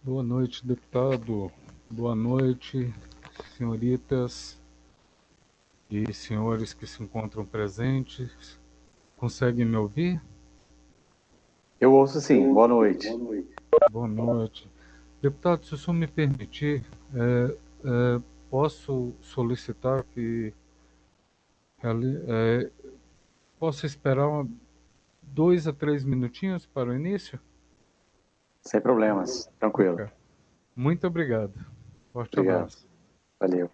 Boa noite, deputado. Boa noite, senhoritas e senhores que se encontram presentes. Conseguem me ouvir? Eu ouço sim. Boa noite. Boa noite. Deputado, se o senhor me permitir, posso solicitar que possa esperar 2 a 3 minutinhos para o início? Sem problemas. Tranquilo. Ok. Muito obrigado. Forte Obrigado. abraço. Valeu.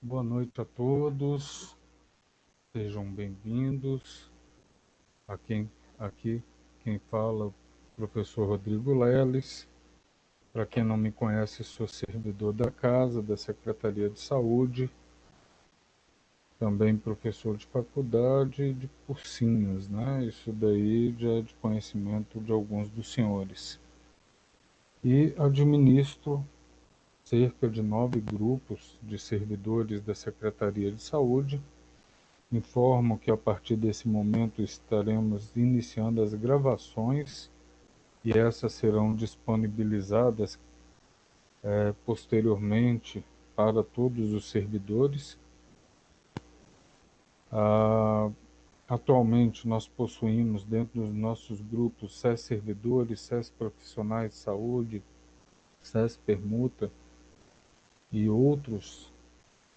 Boa noite a todos. Sejam bem-vindos. Aqui quem fala é o professor Rodrigo Leles. Para quem não me conhece, sou servidor da Casa, da Secretaria de Saúde. também professor de faculdade de cursinhos, né? Isso daí já é de conhecimento de alguns dos senhores. E administro cerca de 9 grupos de servidores da Secretaria de Saúde. Informo que a partir desse momento estaremos iniciando as gravações e essas serão disponibilizadas posteriormente para todos os servidores. Atualmente nós possuímos dentro dos nossos grupos SES servidores, SES profissionais de saúde, SES permuta e outros.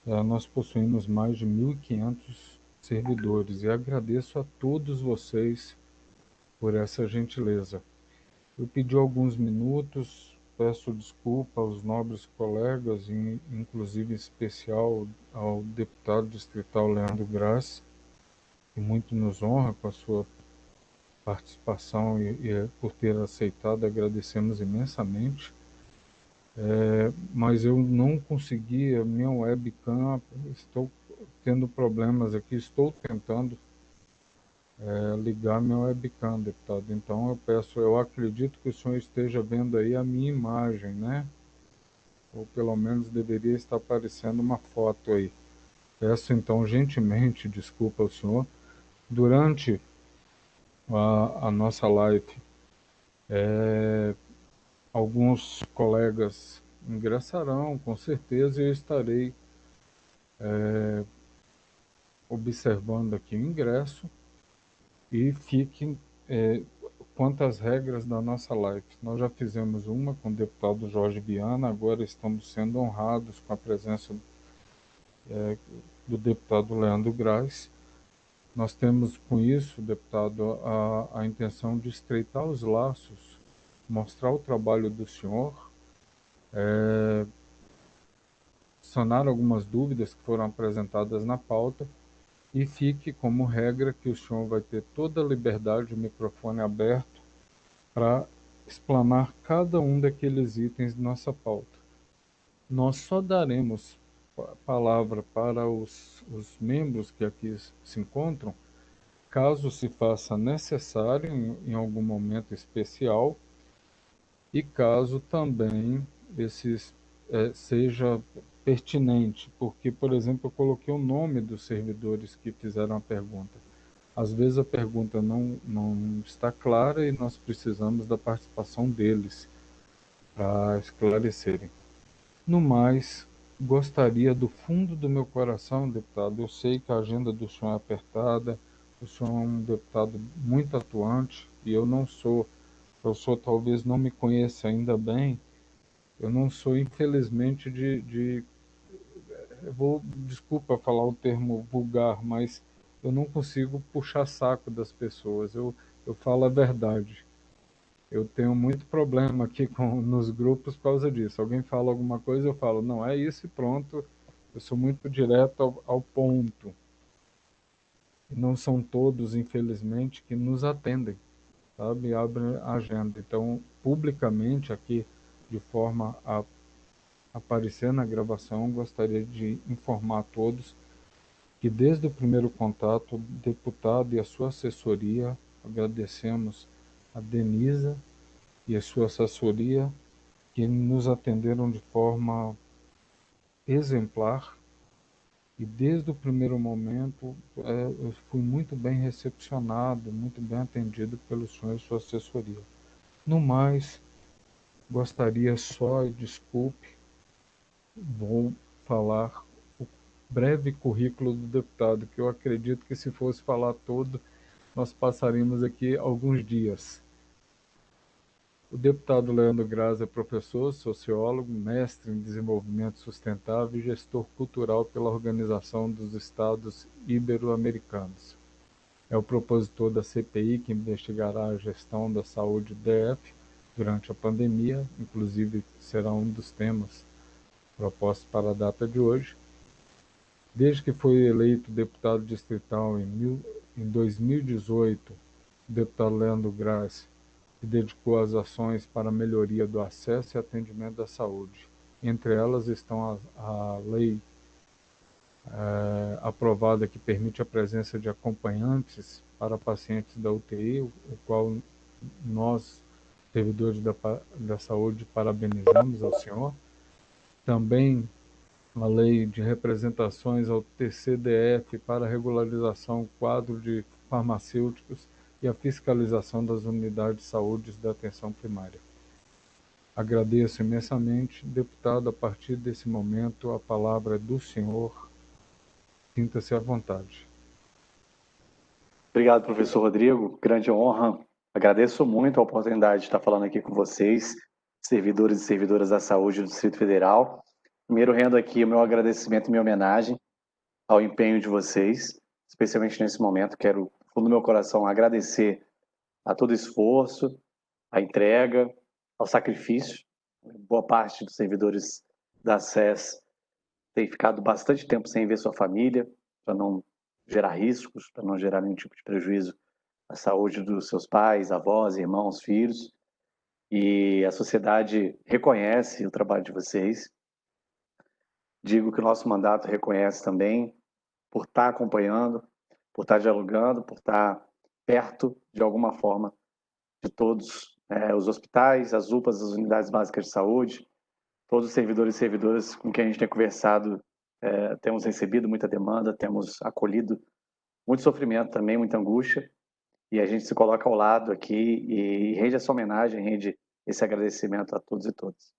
Nós possuímos mais de 1.500 servidores e agradeço a todos vocês por essa gentileza. Eu pedi alguns minutos, peço desculpa aos nobres colegas, inclusive em especial ao deputado distrital Leandro Graça, que muito nos honra com a sua participação e por ter aceitado, agradecemos imensamente. Mas eu não consegui a minha webcam, estou tendo problemas aqui, estou tentando ligar minha webcam, deputado. Então eu acredito que o senhor esteja vendo aí a minha imagem, né? Ou pelo menos deveria estar aparecendo uma foto aí. Peço então gentilmente desculpa ao senhor. Durante a nossa live, alguns colegas ingressarão, com certeza, e eu estarei observando aqui o ingresso e fiquem quanto às regras da nossa live. Nós já fizemos uma com o deputado Jorge Viana, agora estamos sendo honrados com a presença do deputado Leandro Graça. Nós temos com isso, deputado, a intenção de estreitar os laços, mostrar o trabalho do senhor, sanar algumas dúvidas que foram apresentadas na pauta e fique como regra que o senhor vai ter toda a liberdade, o microfone aberto, para explanar cada um daqueles itens de nossa pauta. Nós só daremos palavra para os membros que aqui se encontram, caso se faça necessário em algum momento especial e caso também seja pertinente, porque, por exemplo, eu coloquei o nome dos servidores que fizeram a pergunta. Às vezes a pergunta não está clara e nós precisamos da participação deles para esclarecerem. No mais, gostaria do fundo do meu coração, deputado, eu sei que a agenda do senhor é apertada, o senhor é um deputado muito atuante e eu não sou, o senhor talvez não me conheça ainda bem, eu não sou, infelizmente, desculpa falar o termo vulgar, mas eu não consigo puxar saco das pessoas, eu falo a verdade. Eu tenho muito problema aqui nos grupos por causa disso. Alguém fala alguma coisa, eu falo, não, é isso e pronto. Eu sou muito direto ao ponto. E não são todos, infelizmente, que nos atendem, sabe? Abrem a agenda. Então, publicamente aqui, de forma a aparecer na gravação, gostaria de informar a todos que desde o primeiro contato, o deputado e a sua assessoria, agradecemos a Denisa e a sua assessoria, que nos atenderam de forma exemplar e desde o primeiro momento eu fui muito bem recepcionado, muito bem atendido pelo senhor e sua assessoria. No mais, gostaria só, desculpe, vou falar o breve currículo do deputado, que eu acredito que se fosse falar todo, nós passaríamos aqui alguns dias. O deputado Leandro Graça é professor, sociólogo, mestre em desenvolvimento sustentável e gestor cultural pela Organização dos Estados Ibero-Americanos. É o propositor da CPI que investigará a gestão da saúde DF durante a pandemia, inclusive será um dos temas propostos para a data de hoje. Desde que foi eleito deputado distrital em 2018, o deputado Leandro Graça se dedicou às ações para a melhoria do acesso e atendimento da saúde. Entre elas estão a Lei aprovada que permite a presença de acompanhantes para pacientes da UTI, o qual nós, servidores da saúde, parabenizamos ao senhor. Também a lei de representações ao TCDF para regularização quadro de farmacêuticos e a fiscalização das unidades de saúde da atenção primária. Agradeço imensamente, deputado. A partir desse momento, a palavra é do senhor. Sinta-se à vontade. Obrigado, professor Rodrigo. Grande honra. Agradeço muito a oportunidade de estar falando aqui com vocês, servidores e servidoras da saúde do Distrito Federal. Primeiro, rendo aqui o meu agradecimento e minha homenagem ao empenho de vocês, especialmente nesse momento. Quero, do fundo do meu coração, agradecer a todo o esforço, a entrega, ao sacrifício. Boa parte dos servidores da SES tem ficado bastante tempo sem ver sua família, para não gerar riscos, para não gerar nenhum tipo de prejuízo à saúde dos seus pais, avós, irmãos, filhos. E a sociedade reconhece o trabalho de vocês. Digo que o nosso mandato reconhece também, por estar acompanhando, por estar dialogando, por estar perto, de alguma forma, de todos os hospitais, as UPAs, as unidades básicas de saúde, todos os servidores e servidoras com quem a gente tem conversado, temos recebido muita demanda, temos acolhido muito sofrimento também, muita angústia, e a gente se coloca ao lado aqui e rende essa homenagem, rende esse agradecimento a todos e todas.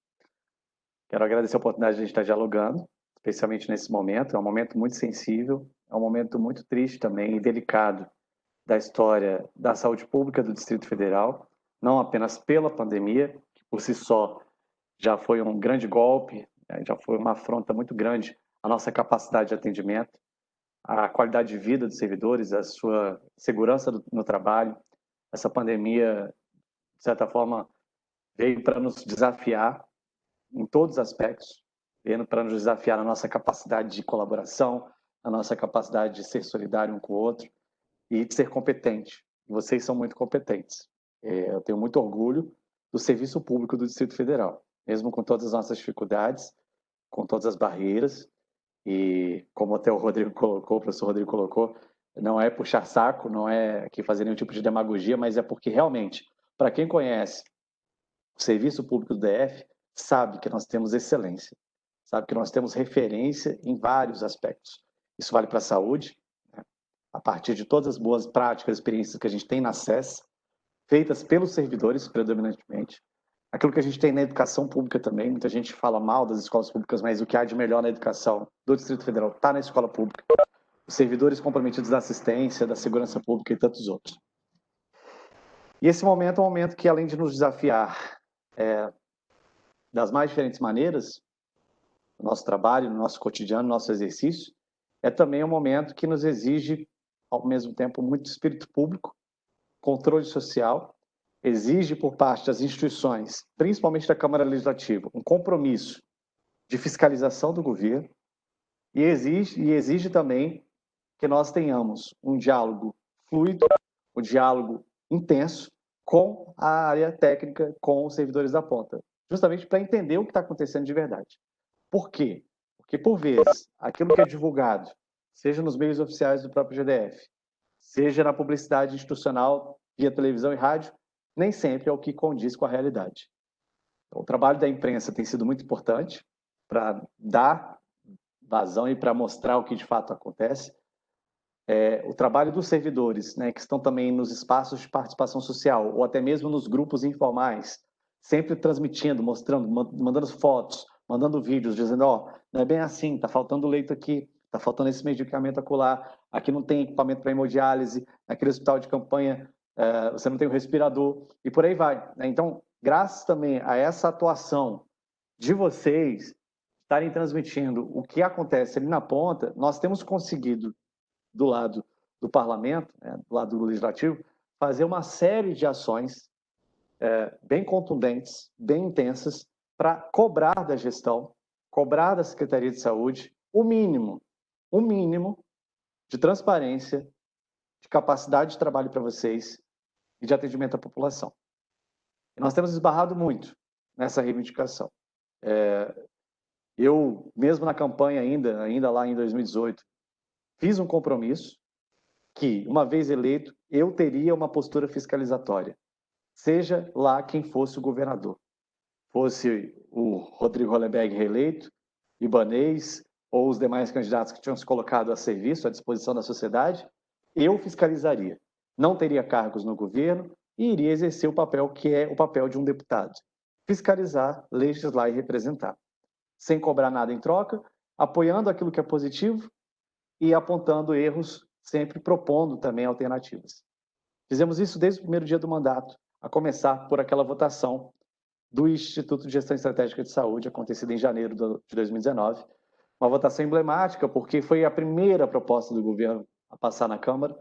Quero agradecer a oportunidade de a gente estar dialogando, especialmente nesse momento. É um momento muito sensível, é um momento muito triste também e delicado da história da saúde pública do Distrito Federal, não apenas pela pandemia, que por si só já foi um grande golpe, já foi uma afronta muito grande à nossa capacidade de atendimento, à qualidade de vida dos servidores, à sua segurança no trabalho. Essa pandemia, de certa forma, veio para nos desafiar em todos os aspectos, veio para nos desafiar na nossa capacidade de colaboração, na nossa capacidade de ser solidário um com o outro e de ser competente. Vocês são muito competentes. Eu tenho muito orgulho do serviço público do Distrito Federal, mesmo com todas as nossas dificuldades, com todas as barreiras, e como até o Rodrigo colocou, o professor Rodrigo colocou, não é puxar saco, não é aqui fazer nenhum tipo de demagogia, mas é porque realmente, para quem conhece o serviço público do DF, sabe que nós temos excelência, sabe que nós temos referência em vários aspectos. Isso vale para a saúde, né? A partir de todas as boas práticas, experiências que a gente tem na SES, feitas pelos servidores, predominantemente. Aquilo que a gente tem na educação pública também, muita gente fala mal das escolas públicas, mas o que há de melhor na educação do Distrito Federal está na escola pública. Os servidores comprometidos da assistência, da segurança pública e tantos outros. E esse momento é um momento que, além de nos desafiar das mais diferentes maneiras, no nosso trabalho, no nosso cotidiano, no nosso exercício, é também um momento que nos exige, ao mesmo tempo, muito espírito público, controle social, exige por parte das instituições, principalmente da Câmara Legislativa, um compromisso de fiscalização do governo e exige também que nós tenhamos um diálogo fluido, um diálogo intenso com a área técnica, com os servidores da ponta, justamente para entender o que está acontecendo de verdade. Por quê? Porque, por vezes, aquilo que é divulgado, seja nos meios oficiais do próprio GDF, seja na publicidade institucional via televisão e rádio, nem sempre é o que condiz com a realidade. Então, o trabalho da imprensa tem sido muito importante para dar vazão e para mostrar o que de fato acontece. O trabalho dos servidores, né, que estão também nos espaços de participação social, ou até mesmo nos grupos informais, sempre transmitindo, mostrando, mandando fotos, mandando vídeos, dizendo, ó, não é bem assim, está faltando leito aqui, está faltando esse medicamento acolá, aqui não tem equipamento para hemodiálise, naquele hospital de campanha você não tem o respirador, e por aí vai. Né? Então, graças também a essa atuação de vocês estarem transmitindo o que acontece ali na ponta, nós temos conseguido, do lado do parlamento, né, do lado do legislativo, fazer uma série de ações bem contundentes, bem intensas, para cobrar da gestão, cobrar da Secretaria de Saúde o mínimo de transparência, de capacidade de trabalho para vocês e de atendimento à população. E nós temos esbarrado muito nessa reivindicação. Eu, mesmo na campanha ainda lá em 2018, fiz um compromisso que, uma vez eleito, eu teria uma postura fiscalizatória, seja lá quem fosse o governador. Fosse o Rodrigo Hollenberg reeleito, Ibanez, ou os demais candidatos que tinham se colocado a serviço, à disposição da sociedade, eu fiscalizaria. Não teria cargos no governo e iria exercer o papel que é o papel de um deputado. Fiscalizar, legislar e representar. Sem cobrar nada em troca, apoiando aquilo que é positivo e apontando erros, sempre propondo também alternativas. Fizemos isso desde o primeiro dia do mandato, a começar por aquela votação do Instituto de Gestão Estratégica de Saúde, acontecida em janeiro de 2019. Uma votação emblemática, porque foi a primeira proposta do governo a passar na Câmara,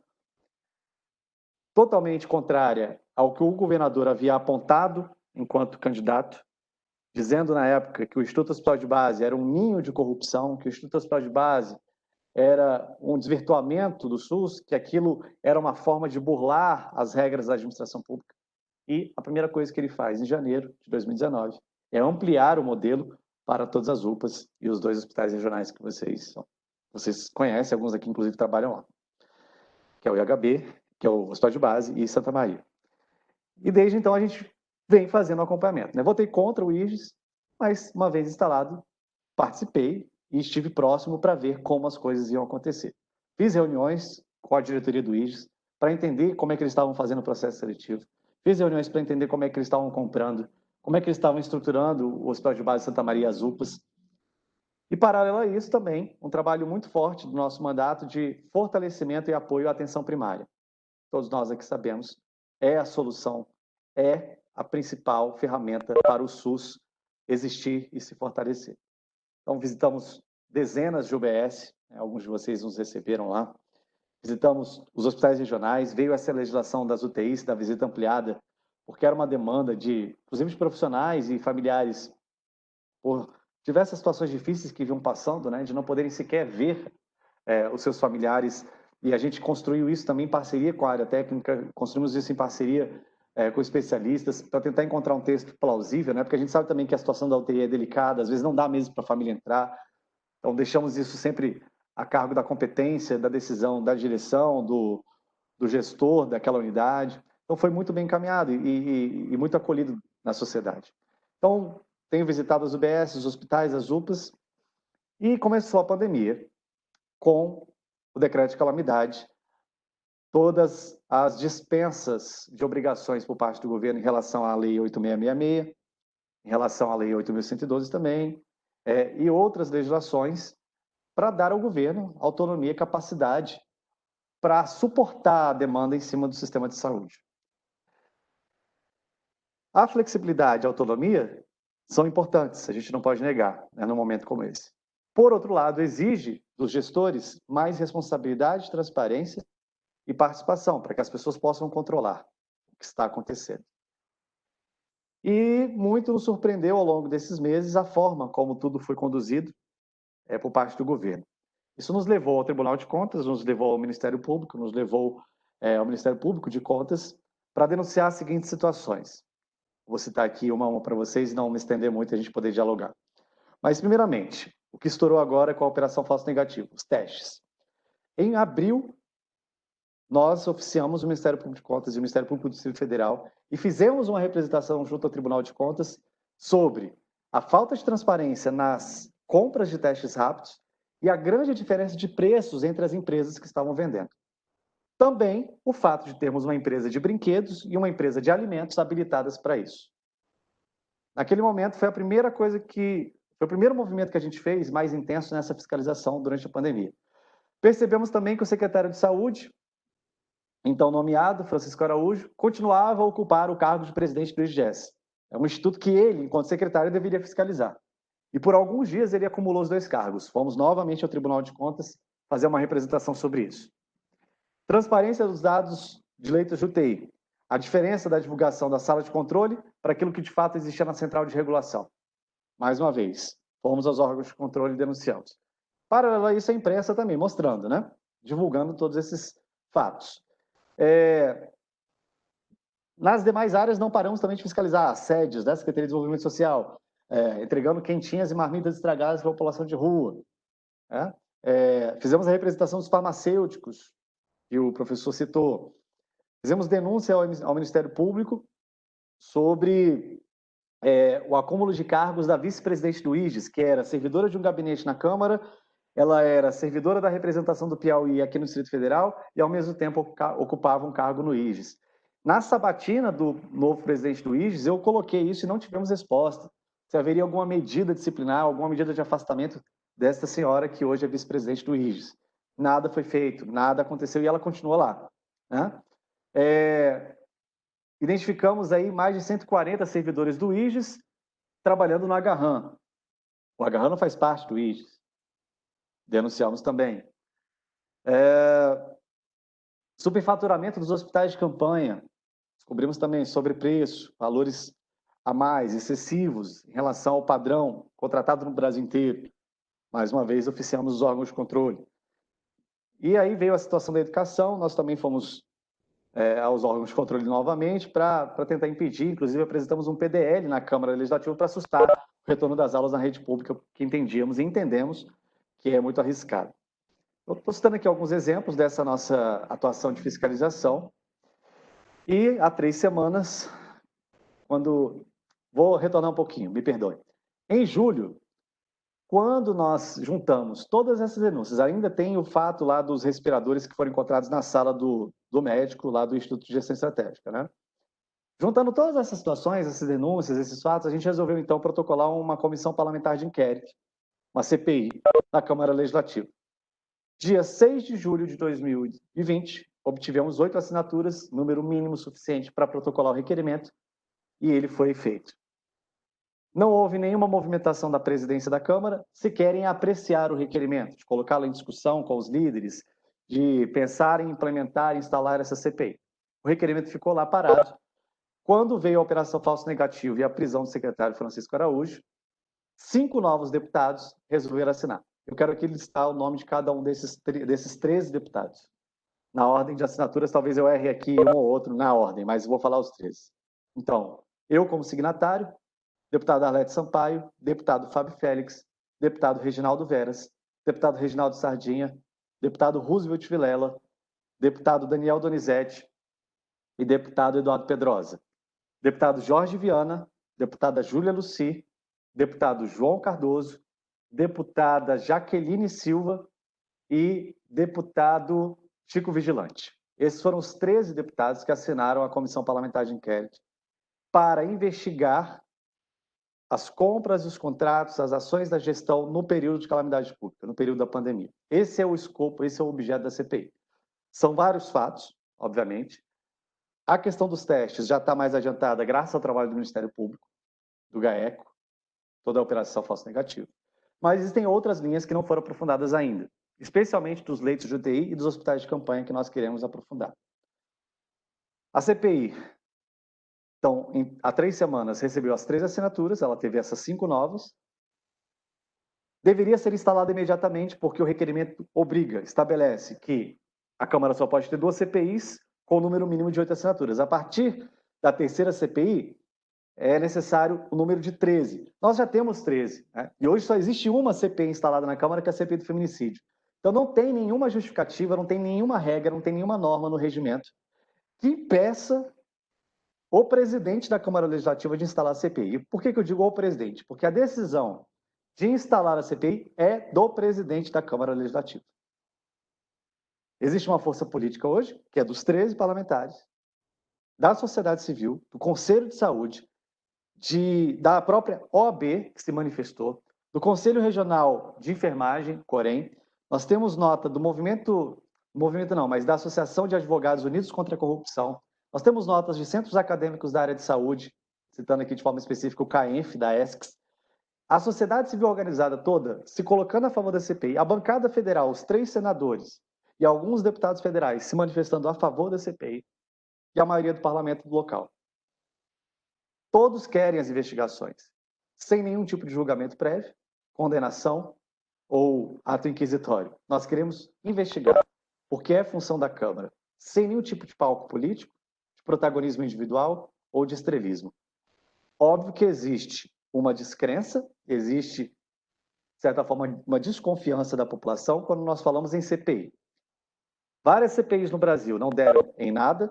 totalmente contrária ao que o governador havia apontado enquanto candidato, dizendo na época que o Instituto Hospital de Base era um ninho de corrupção, que o Instituto Hospital de Base era um desvirtuamento do SUS, que aquilo era uma forma de burlar as regras da administração pública. E a primeira coisa que ele faz em janeiro de 2019 é ampliar o modelo para todas as UPAs e os 2 hospitais regionais que vocês conhecem, alguns aqui inclusive trabalham lá, que é o IHB, que é o Hospital de Base, e Santa Maria. E desde então a gente vem fazendo acompanhamento. Votei contra o IGES, mas uma vez instalado, participei e estive próximo para ver como as coisas iam acontecer. Fiz reuniões com a diretoria do IGES para entender como é que eles estavam fazendo o processo seletivo. Fiz reuniões para entender como é que eles estavam comprando, como é que eles estavam estruturando o Hospital de Base Santa Maria, as UPAs. E, paralelo a isso, também, um trabalho muito forte do nosso mandato de fortalecimento e apoio à atenção primária. Todos nós aqui sabemos, é a solução, é a principal ferramenta para o SUS existir e se fortalecer. Então, visitamos dezenas de UBS, alguns de vocês nos receberam lá. Visitamos os hospitais regionais, veio essa legislação das UTIs, da visita ampliada, porque era uma demanda inclusive de profissionais e familiares, por diversas situações difíceis que vinham passando, de não poderem sequer ver os seus familiares. E a gente construiu isso também em parceria com a área técnica, construímos isso em parceria com especialistas, para tentar encontrar um texto plausível, porque a gente sabe também que a situação da UTI é delicada, às vezes não dá mesmo para a família entrar. Então, deixamos isso sempre a cargo da competência, da decisão, da direção, do gestor daquela unidade. Então, foi muito bem encaminhado e muito acolhido na sociedade. Então, tenho visitado as UBS, os hospitais, as UPAs, e começou a pandemia com o decreto de calamidade, todas as dispensas de obrigações por parte do governo em relação à Lei 8.666, em relação à Lei 8.112 também, e outras legislações para dar ao governo autonomia e capacidade para suportar a demanda em cima do sistema de saúde. A flexibilidade e a autonomia são importantes, a gente não pode negar, num momento como esse. Por outro lado, exige dos gestores mais responsabilidade, transparência e participação, para que as pessoas possam controlar o que está acontecendo. E muito nos surpreendeu ao longo desses meses a forma como tudo foi conduzido por parte do governo. Isso nos levou ao Tribunal de Contas, nos levou ao Ministério Público, nos levou ao Ministério Público de Contas para denunciar as seguintes situações. Vou citar aqui uma a uma para vocês e não me estender muito e a gente poder dialogar. Mas, primeiramente, o que estourou agora com a Operação Falso Negativo, os testes. Em abril, nós oficiamos o Ministério Público de Contas e o Ministério Público do Distrito Federal e fizemos uma representação junto ao Tribunal de Contas sobre a falta de transparência nas compras de testes rápidos e a grande diferença de preços entre as empresas que estavam vendendo. Também o fato de termos uma empresa de brinquedos e uma empresa de alimentos habilitadas para isso. Naquele momento foi a primeira coisa foi o primeiro movimento que a gente fez mais intenso nessa fiscalização durante a pandemia. Percebemos também que o secretário de Saúde, então nomeado, Francisco Araújo, continuava a ocupar o cargo de presidente do IGES. É um instituto que ele, enquanto secretário, deveria fiscalizar. E por alguns dias ele acumulou os 2 cargos. Fomos novamente ao Tribunal de Contas fazer uma representação sobre isso. Transparência dos dados de leitos de UTI. A diferença da divulgação da sala de controle para aquilo que de fato existia na central de regulação. Mais uma vez, fomos aos órgãos de controle e denunciamos. Paralelo a isso, a imprensa também, mostrando, divulgando todos esses fatos. Nas demais áreas, não paramos também de fiscalizar as sedes da Secretaria de Desenvolvimento Social, entregando quentinhas e marmitas estragadas para a população de rua. Né? Fizemos a representação dos farmacêuticos, que o professor citou. Fizemos denúncia ao Ministério Público sobre o acúmulo de cargos da vice-presidente do IGES, que era servidora de um gabinete na Câmara, ela era servidora da representação do Piauí aqui no Distrito Federal e, ao mesmo tempo, ocupava um cargo no IGES. Na sabatina do novo presidente do IGES, eu coloquei isso e não tivemos resposta. Se haveria alguma medida disciplinar, alguma medida de afastamento desta senhora que hoje é vice-presidente do IGES. Nada foi feito, nada aconteceu e ela continua lá. Né? Identificamos aí mais de 140 servidores do IGES trabalhando no Agarram. O Agarram não faz parte do IGES. Denunciamos também. Superfaturamento dos hospitais de campanha. Descobrimos também sobrepreço, valores a mais, excessivos, em relação ao padrão contratado no Brasil inteiro. Mais uma vez, oficiamos os órgãos de controle. E aí veio a situação da educação, nós também fomos aos órgãos de controle novamente para tentar impedir, inclusive apresentamos um PDL na Câmara Legislativa para assustar o retorno das aulas na rede pública, que entendíamos e entendemos que é muito arriscado. Estou citando aqui alguns exemplos dessa nossa atuação de fiscalização. E há 3 semanas, vou retornar um pouquinho, me perdoe. Em julho, quando nós juntamos todas essas denúncias, ainda tem o fato lá dos respiradores que foram encontrados na sala do médico lá do Instituto de Gestão Estratégica, né? Juntando todas essas situações, essas denúncias, esses fatos, a gente resolveu então protocolar uma comissão parlamentar de inquérito, uma CPI, na Câmara Legislativa. Dia 6 de julho de 2020, obtivemos 8 assinaturas, número mínimo suficiente para protocolar o requerimento, e ele foi feito. Não houve nenhuma movimentação da presidência da Câmara, se querem apreciar o requerimento, de colocá-lo em discussão com os líderes, de pensar em implementar e instalar essa CPI. O requerimento ficou lá parado. Quando veio a Operação Falso Negativo e a prisão do secretário Francisco Araújo, 5 novos deputados resolveram assinar. Eu quero aqui listar o nome de cada um desses 13 deputados. Na ordem de assinaturas, talvez eu erre aqui um ou outro na ordem, mas vou falar os 13. Então, eu como signatário, deputado Arlete Sampaio, deputado Fábio Félix, deputado Reginaldo Veras, deputado Reginaldo Sardinha, deputado Roosevelt Vilela, deputado Daniel Donizete e deputado Eduardo Pedrosa. Deputado Jorge Viana, deputada Júlia Luci, deputado João Cardoso, deputada Jaqueline Silva e deputado Chico Vigilante. Esses foram os 13 deputados que assinaram a Comissão Parlamentar de Inquérito para investigar as compras, os contratos, as ações da gestão no período de calamidade pública, no período da pandemia. Esse é o escopo, esse é o objeto da CPI. São vários fatos, obviamente. A questão dos testes já está mais adiantada graças ao trabalho do Ministério Público, do GAECO, toda a operação falso negativo. Mas existem outras linhas que não foram aprofundadas ainda, especialmente dos leitos de UTI e dos hospitais de campanha que nós queremos aprofundar. A CPI, então, há 3 semanas, recebeu as 3 assinaturas, ela teve essas 5 novas. Deveria ser instalada imediatamente, porque o requerimento obriga, estabelece que a Câmara só pode ter 2 CPIs com o número mínimo de 8 assinaturas. A partir da 3ª CPI, é necessário o número de 13. Nós já temos 13, né? E hoje só existe uma CPI instalada na Câmara, que é a CPI do feminicídio. Então não tem nenhuma justificativa, não tem nenhuma regra, não tem nenhuma norma no regimento que impeça o presidente da Câmara Legislativa de instalar a CPI. E por que eu digo o presidente? Porque a decisão de instalar a CPI é do presidente da Câmara Legislativa. Existe uma força política hoje, que é dos 13 parlamentares, da sociedade civil, do Conselho de Saúde, da própria OAB, que se manifestou, do Conselho Regional de Enfermagem, COREN. Nós temos nota do da Associação de Advogados Unidos contra a Corrupção. Nós temos notas de centros acadêmicos da área de saúde, citando aqui de forma específica o CAENF, da ESCS. A sociedade civil organizada toda se colocando a favor da CPI, a bancada federal, os 3 senadores e alguns deputados federais se manifestando a favor da CPI e a maioria do parlamento local. Todos querem as investigações, sem nenhum tipo de julgamento prévio, condenação ou ato inquisitório. Nós queremos investigar, porque é função da Câmara, sem nenhum tipo de palco político, de protagonismo individual ou de estrelismo. Óbvio que existe uma descrença, existe, de certa forma, uma desconfiança da população quando nós falamos em CPI. Várias CPIs no Brasil não deram em nada,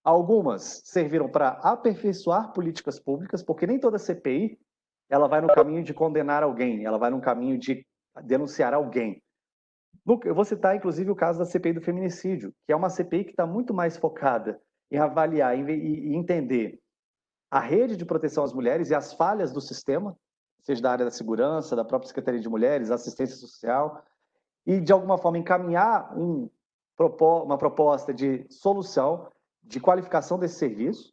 algumas serviram para aperfeiçoar políticas públicas, porque nem toda CPI ela vai no caminho de condenar alguém, ela vai no caminho de denunciar alguém. Eu vou citar, inclusive, o caso da CPI do feminicídio, que é uma CPI que está muito mais focada em avaliar e entender a rede de proteção às mulheres e as falhas do sistema, seja da área da segurança, da própria Secretaria de Mulheres, assistência social, e, de alguma forma, encaminhar uma proposta de solução, de qualificação desse serviço.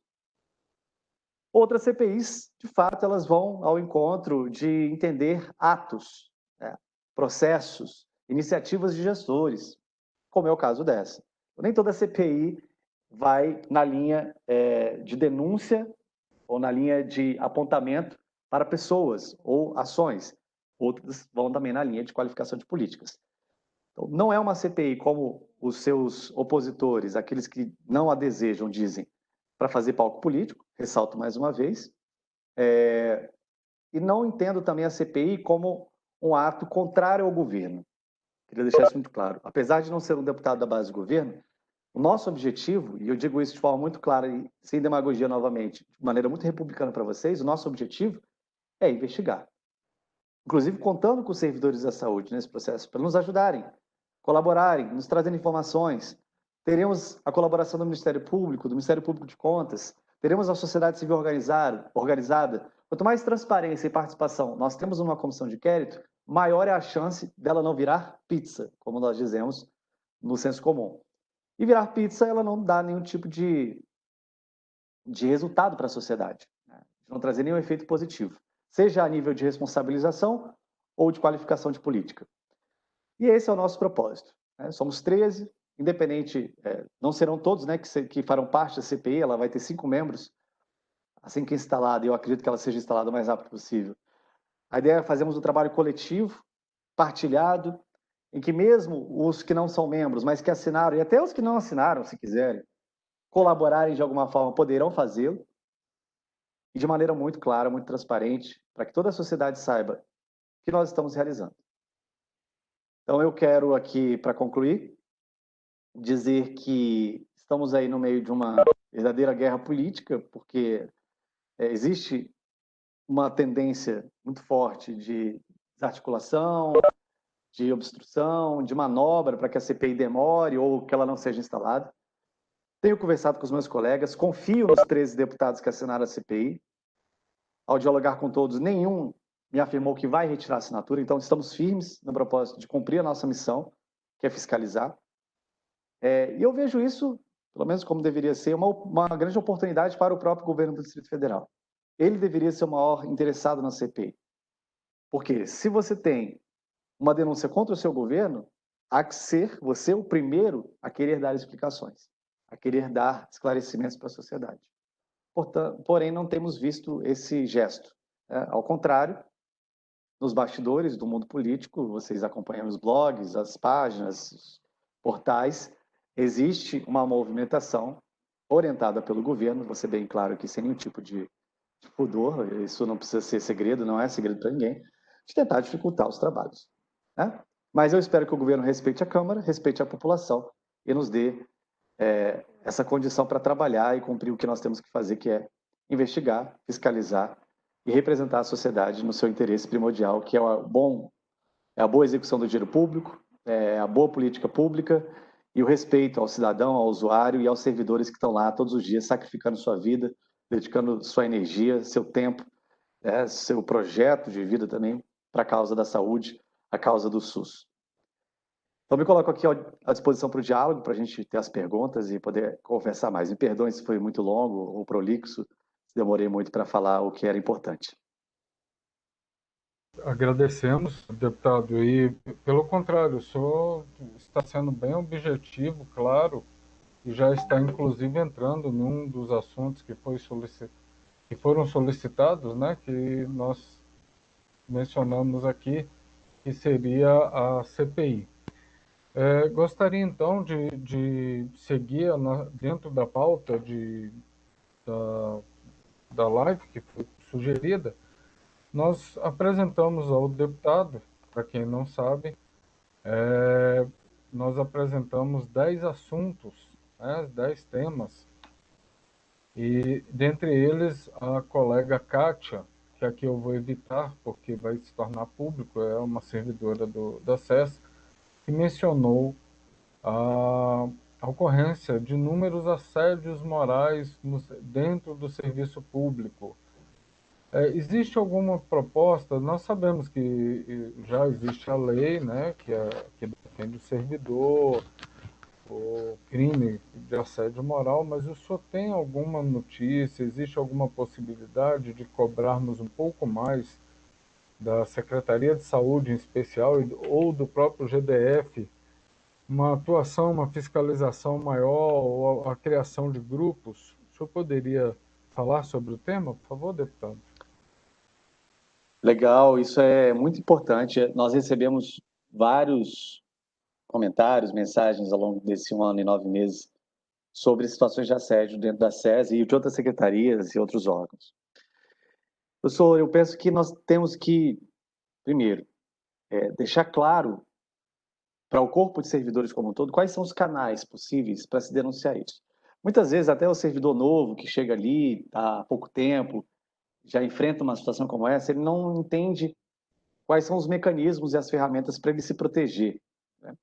Outras CPIs, de fato, elas vão ao encontro de entender atos, né, processos, iniciativas de gestores, como é o caso dessa. Nem toda CPI vai na linha de denúncia ou na linha de apontamento para pessoas ou ações. Outras vão também na linha de qualificação de políticas. Então, não é uma CPI como os seus opositores, aqueles que não a desejam, dizem, para fazer palco político, ressalto mais uma vez, e não entendo também a CPI como um ato contrário ao governo. Queria deixar isso muito claro. Apesar de não ser um deputado da base do governo, o nosso objetivo, e eu digo isso de forma muito clara e sem demagogia novamente, de maneira muito republicana para vocês, o nosso objetivo é investigar. Inclusive contando com os servidores da saúde nesse processo, para nos ajudarem, colaborarem, nos trazendo informações. Teremos a colaboração do Ministério Público de Contas, teremos a sociedade civil organizada. Quanto mais transparência e participação nós temos numa comissão de inquérito, maior é a chance dela não virar pizza, como nós dizemos no senso comum. E virar pizza, ela não dá nenhum tipo de resultado para a sociedade, né? Não trazer nenhum efeito positivo, seja a nível de responsabilização ou de qualificação de política. E esse é o nosso propósito, né? Somos 13, independente, não serão todos, né, que farão parte da CPI, ela vai ter 5 membros, assim que instalada, e eu acredito que ela seja instalada o mais rápido possível. A ideia é fazermos um trabalho coletivo, partilhado, em que mesmo os que não são membros, mas que assinaram, e até os que não assinaram, se quiserem, colaborarem de alguma forma, poderão fazê-lo, e de maneira muito clara, muito transparente, para que toda a sociedade saiba o que nós estamos realizando. Então eu quero aqui, para concluir, dizer que estamos aí no meio de uma verdadeira guerra política, porque existe uma tendência muito forte de desarticulação, de obstrução, de manobra para que a CPI demore ou que ela não seja instalada. Tenho conversado com os meus colegas, confio nos 13 deputados que assinaram a CPI. Ao dialogar com todos, nenhum me afirmou que vai retirar a assinatura, então estamos firmes no propósito de cumprir a nossa missão, que é fiscalizar. E eu vejo isso, pelo menos como deveria ser, uma grande oportunidade para o próprio governo do Distrito Federal. Ele deveria ser o maior interessado na CPI. Porque se você tem uma denúncia contra o seu governo, há que ser você o primeiro a querer dar explicações, a querer dar esclarecimentos para a sociedade. Porém, não temos visto esse gesto, né? Ao contrário, nos bastidores do mundo político, vocês acompanham os blogs, as páginas, os portais, existe uma movimentação orientada pelo governo, vou ser bem claro aqui, sem nenhum tipo de pudor, isso não precisa ser segredo, não é segredo para ninguém, de tentar dificultar os trabalhos, né? Mas eu espero que o governo respeite a Câmara, respeite a população e nos dê essa condição para trabalhar e cumprir o que nós temos que fazer, que é investigar, fiscalizar e representar a sociedade no seu interesse primordial, que é a boa execução do dinheiro público, a boa política pública e o respeito ao cidadão, ao usuário e aos servidores que estão lá todos os dias sacrificando sua vida, dedicando sua energia, seu tempo, seu projeto de vida também para a causa da saúde, a causa do SUS. Então, me coloco aqui à disposição para o diálogo, para a gente ter as perguntas e poder conversar mais. Me perdoem se foi muito longo ou prolixo, se demorei muito para falar o que era importante. Agradecemos, deputado, e, pelo contrário, o senhor está sendo bem objetivo, claro, e já está, inclusive, entrando num dos assuntos que foram solicitados, né, que nós mencionamos aqui, que seria a CPI. Gostaria, então, de seguir dentro da pauta da live que foi sugerida, nós apresentamos ao deputado, para quem não sabe, nós apresentamos 10 assuntos, né, 10 temas, e dentre eles a colega Kátia, que aqui eu vou evitar porque vai se tornar público, é uma servidora da SES, que mencionou a, a ocorrência de inúmeros assédios morais dentro do serviço público. Existe alguma proposta? Nós sabemos que já existe a lei, né, que defende o servidor, o crime de assédio moral, mas o senhor tem alguma notícia, existe alguma possibilidade de cobrarmos um pouco mais da Secretaria de Saúde em especial ou do próprio GDF, uma atuação, uma fiscalização maior ou a criação de grupos? O senhor poderia falar sobre o tema, por favor, deputado? Legal, isso é muito importante. Nós recebemos vários comentários, mensagens ao longo desse 1 ano e 9 meses sobre situações de assédio dentro da SES e de outras secretarias e outros órgãos. Professor, eu penso que nós temos que, primeiro, deixar claro para o corpo de servidores como um todo quais são os canais possíveis para se denunciar isso. Muitas vezes, até o servidor novo que chega ali há pouco tempo, já enfrenta uma situação como essa, ele não entende quais são os mecanismos e as ferramentas para ele se proteger, né?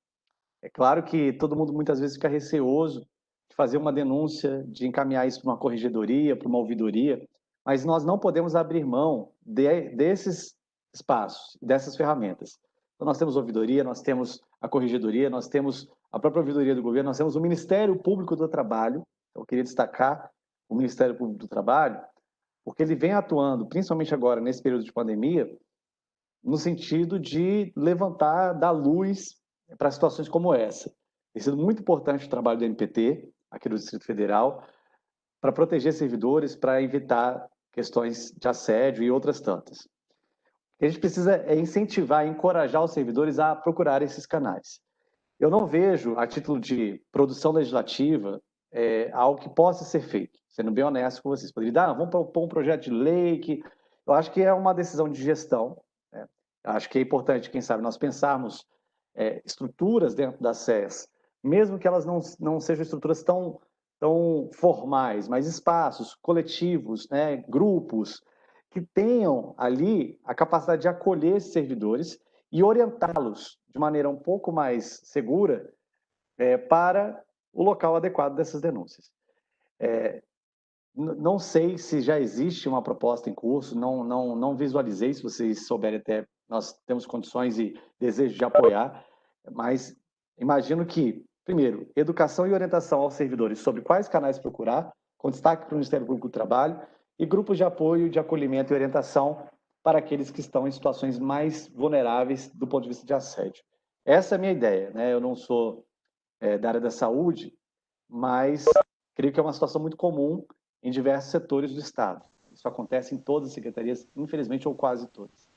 É claro que todo mundo muitas vezes fica receoso de fazer uma denúncia, de encaminhar isso para uma corregedoria, para uma ouvidoria, mas nós não podemos abrir mão desses espaços, dessas ferramentas. Então, nós temos a ouvidoria, nós temos a corregedoria, nós temos a própria ouvidoria do governo, nós temos o Ministério Público do Trabalho. Então, eu queria destacar o Ministério Público do Trabalho, porque ele vem atuando, principalmente agora, nesse período de pandemia, no sentido de levantar, dar luz para situações como essa. Tem sido muito importante o trabalho do NPT, aqui do Distrito Federal, para proteger servidores, para evitar questões de assédio e outras tantas. O que a gente precisa é incentivar, encorajar os servidores a procurar esses canais. Eu não vejo, a título de produção legislativa, algo que possa ser feito. Sendo bem honesto com vocês, poderia dar, vamos propor um projeto de lei que eu acho que é uma decisão de gestão, né? Acho que é importante, quem sabe, nós pensarmos estruturas dentro da SES, mesmo que elas não sejam estruturas tão formais, mas espaços coletivos, né, grupos, que tenham ali a capacidade de acolher esses servidores e orientá-los de maneira um pouco mais segura para o local adequado dessas denúncias. Não sei se já existe uma proposta em curso, não visualizei, se vocês souberem até, nós temos condições e desejo de apoiar, mas imagino que, primeiro, educação e orientação aos servidores sobre quais canais procurar, com destaque para o Ministério Público do Trabalho, e grupos de apoio, de acolhimento e orientação para aqueles que estão em situações mais vulneráveis do ponto de vista de assédio. Essa é a minha ideia, né? Eu não sou da área da saúde, mas creio que é uma situação muito comum em diversos setores do Estado. Isso acontece em todas as secretarias, infelizmente, ou quase todas.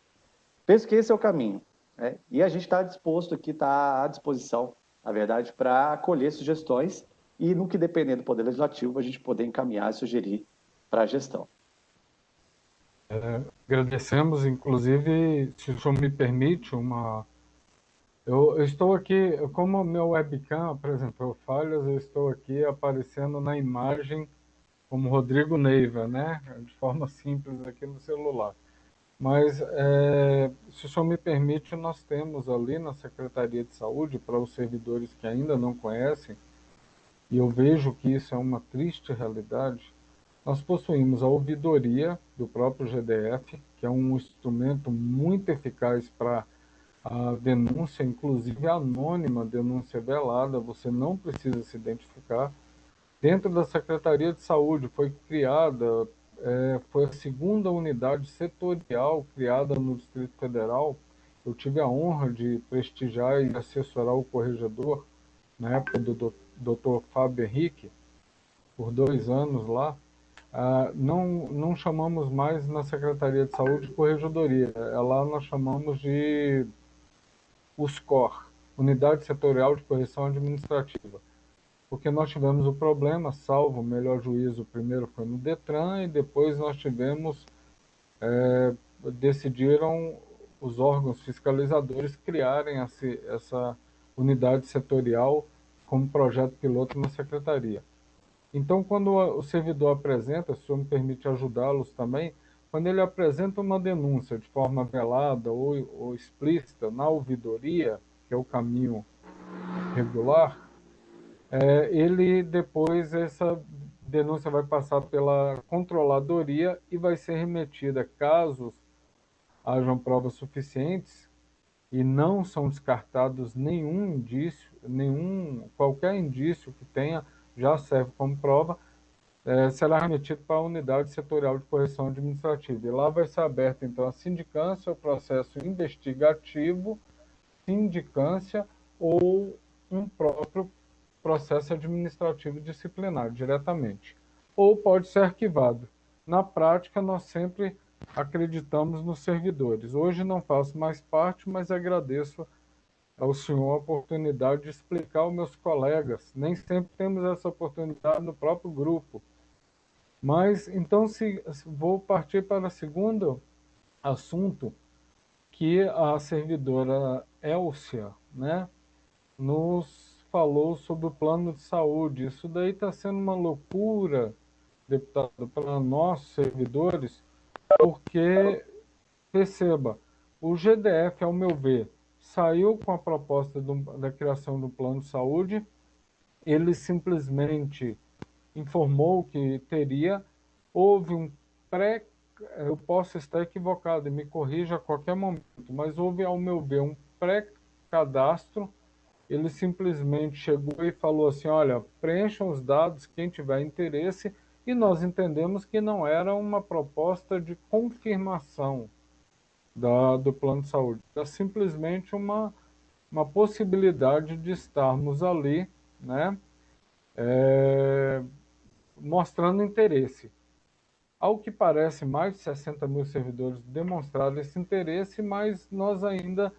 Penso que esse é o caminho, né? E a gente está disposto aqui, está à disposição, na verdade, para acolher sugestões e, no que depender do Poder Legislativo, a gente poder encaminhar e sugerir para a gestão. Agradecemos, inclusive, se o senhor me permite, eu estou aqui, como o meu webcam apresentou falhas, eu estou aqui aparecendo na imagem como Rodrigo Neiva, né? De forma simples aqui no celular. Mas, se o senhor me permite, nós temos ali na Secretaria de Saúde, para os servidores que ainda não conhecem, e eu vejo que isso é uma triste realidade, nós possuímos a ouvidoria do próprio GDF, que é um instrumento muito eficaz para a denúncia, inclusive anônima, denúncia velada, você não precisa se identificar. Dentro da Secretaria de Saúde foi criada, foi a segunda unidade setorial criada no Distrito Federal. Eu tive a honra de prestigiar e assessorar o corregedor, na época do Dr. Fábio Henrique, por 2 anos lá. Não chamamos mais na Secretaria de Saúde de corregedoria, lá nós chamamos de USCOR, Unidade Setorial de Correção Administrativa, porque nós tivemos o problema, salvo o melhor juízo, primeiro foi no Detran e depois nós tivemos decidiram os órgãos fiscalizadores criarem essa unidade setorial como projeto piloto na secretaria. Então, quando o servidor apresenta, se o senhor me permite ajudá-los também, quando ele apresenta uma denúncia de forma velada ou explícita na ouvidoria, que é o caminho regular, ele depois, essa denúncia vai passar pela controladoria e vai ser remetida, caso hajam provas suficientes, e não são descartados nenhum indício, qualquer indício que tenha já serve como prova, será remetido para a unidade setorial de correção administrativa. E lá vai ser aberta, então, a sindicância, o processo investigativo, sindicância ou um próprio processo administrativo disciplinar, diretamente. Ou pode ser arquivado. Na prática, nós sempre acreditamos nos servidores. Hoje não faço mais parte, mas agradeço ao senhor a oportunidade de explicar aos meus colegas. Nem sempre temos essa oportunidade no próprio grupo. Mas, então, vou partir para o segundo assunto, que a servidora Elcia, né, nos falou sobre o plano de saúde. Isso daí está sendo uma loucura, deputado, para nós, servidores, porque, perceba, o GDF, ao meu ver, saiu com a proposta da criação do plano de saúde, ele simplesmente informou que teria, houve um pré, eu posso estar equivocado, e me corrija a qualquer momento, mas houve, ao meu ver, um pré-cadastro. Ele simplesmente chegou e falou assim: olha, preencham os dados, quem tiver interesse, e nós entendemos que não era uma proposta de confirmação do plano de saúde, era simplesmente uma possibilidade de estarmos ali, né, é, mostrando interesse. Ao que parece, mais de 60 mil servidores demonstraram esse interesse, mas nós ainda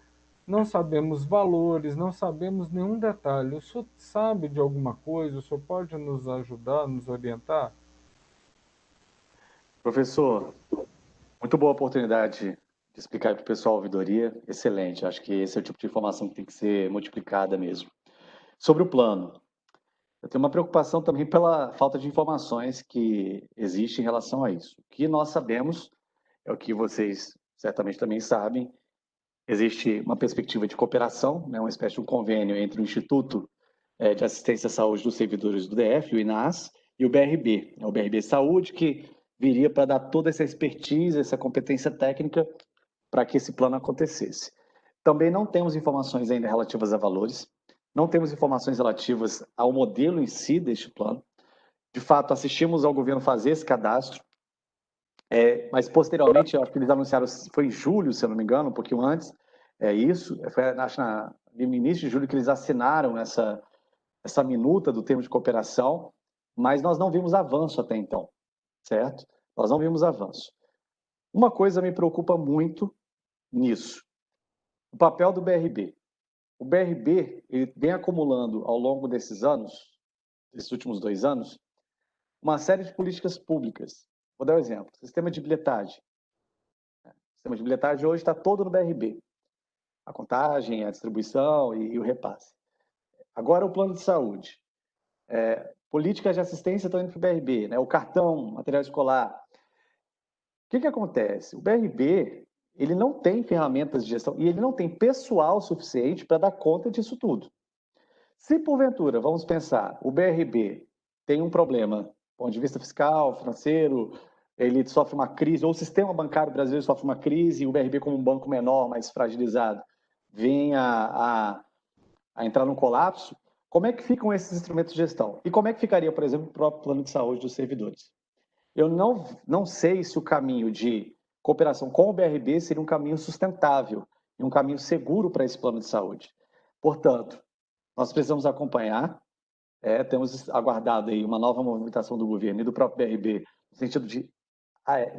não sabemos valores, não sabemos nenhum detalhe. O senhor sabe de alguma coisa? O senhor pode nos ajudar, nos orientar? Professor, muito boa oportunidade de explicar para o pessoal a ouvidoria. Excelente. Acho que esse é o tipo de informação que tem que ser multiplicada mesmo. Sobre o plano, eu tenho uma preocupação também pela falta de informações que existe em relação a isso. O que nós sabemos é o que vocês certamente também sabem. Existe uma perspectiva de cooperação, né, uma espécie de um convênio entre o Instituto de Assistência à Saúde dos Servidores do DF, o INAS, e o BRB, o BRB Saúde, que viria para dar toda essa expertise, essa competência técnica para que esse plano acontecesse. Também não temos informações ainda relativas a valores, não temos informações relativas ao modelo em si deste plano. De fato, assistimos ao governo fazer esse cadastro, mas posteriormente, acho que eles anunciaram, foi em julho, se eu não me engano, um pouquinho antes, foi acho no início de julho que eles assinaram essa minuta do termo de cooperação, mas nós não vimos avanço até então, certo? Nós não vimos avanço. Uma coisa me preocupa muito nisso, o papel do BRB. O BRB ele vem acumulando ao longo desses anos, desses últimos 2 anos, uma série de políticas públicas. Vou dar um exemplo. Sistema de bilhetagem. O sistema de bilhetagem hoje está todo no BRB. A contagem, a distribuição e o repasse. Agora o plano de saúde. Políticas de assistência estão indo para o BRB, né? O cartão, material escolar. O que acontece? O BRB ele não tem ferramentas de gestão e ele não tem pessoal suficiente para dar conta disso tudo. Se porventura, vamos pensar, o BRB tem um problema do ponto de vista fiscal, financeiro, ele sofre uma crise, ou o sistema bancário brasileiro sofre uma crise, e o BRB, como um banco menor, mais fragilizado, vem a entrar num colapso, como é que ficam esses instrumentos de gestão? E como é que ficaria, por exemplo, o próprio plano de saúde dos servidores? Eu não sei se o caminho de cooperação com o BRB seria um caminho sustentável e um caminho seguro para esse plano de saúde. Portanto, nós precisamos acompanhar, temos aguardado aí uma nova movimentação do governo e do próprio BRB, no sentido de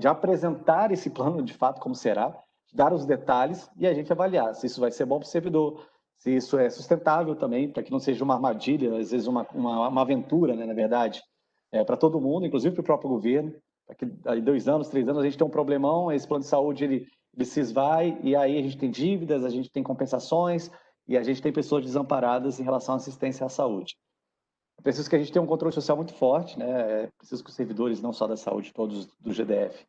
apresentar esse plano de fato como será, dar os detalhes e a gente avaliar se isso vai ser bom para o servidor, se isso é sustentável também, para que não seja uma armadilha, às vezes uma aventura, né, na verdade, para todo mundo, inclusive para o próprio governo, daqui a 2 anos, 3 anos, a gente tem um problemão, esse plano de saúde ele se esvai, e aí a gente tem dívidas, a gente tem compensações, e a gente tem pessoas desamparadas em relação à assistência à saúde. É preciso que a gente tenha um controle social muito forte, né? É preciso que os servidores, não só da saúde, todos do GDF,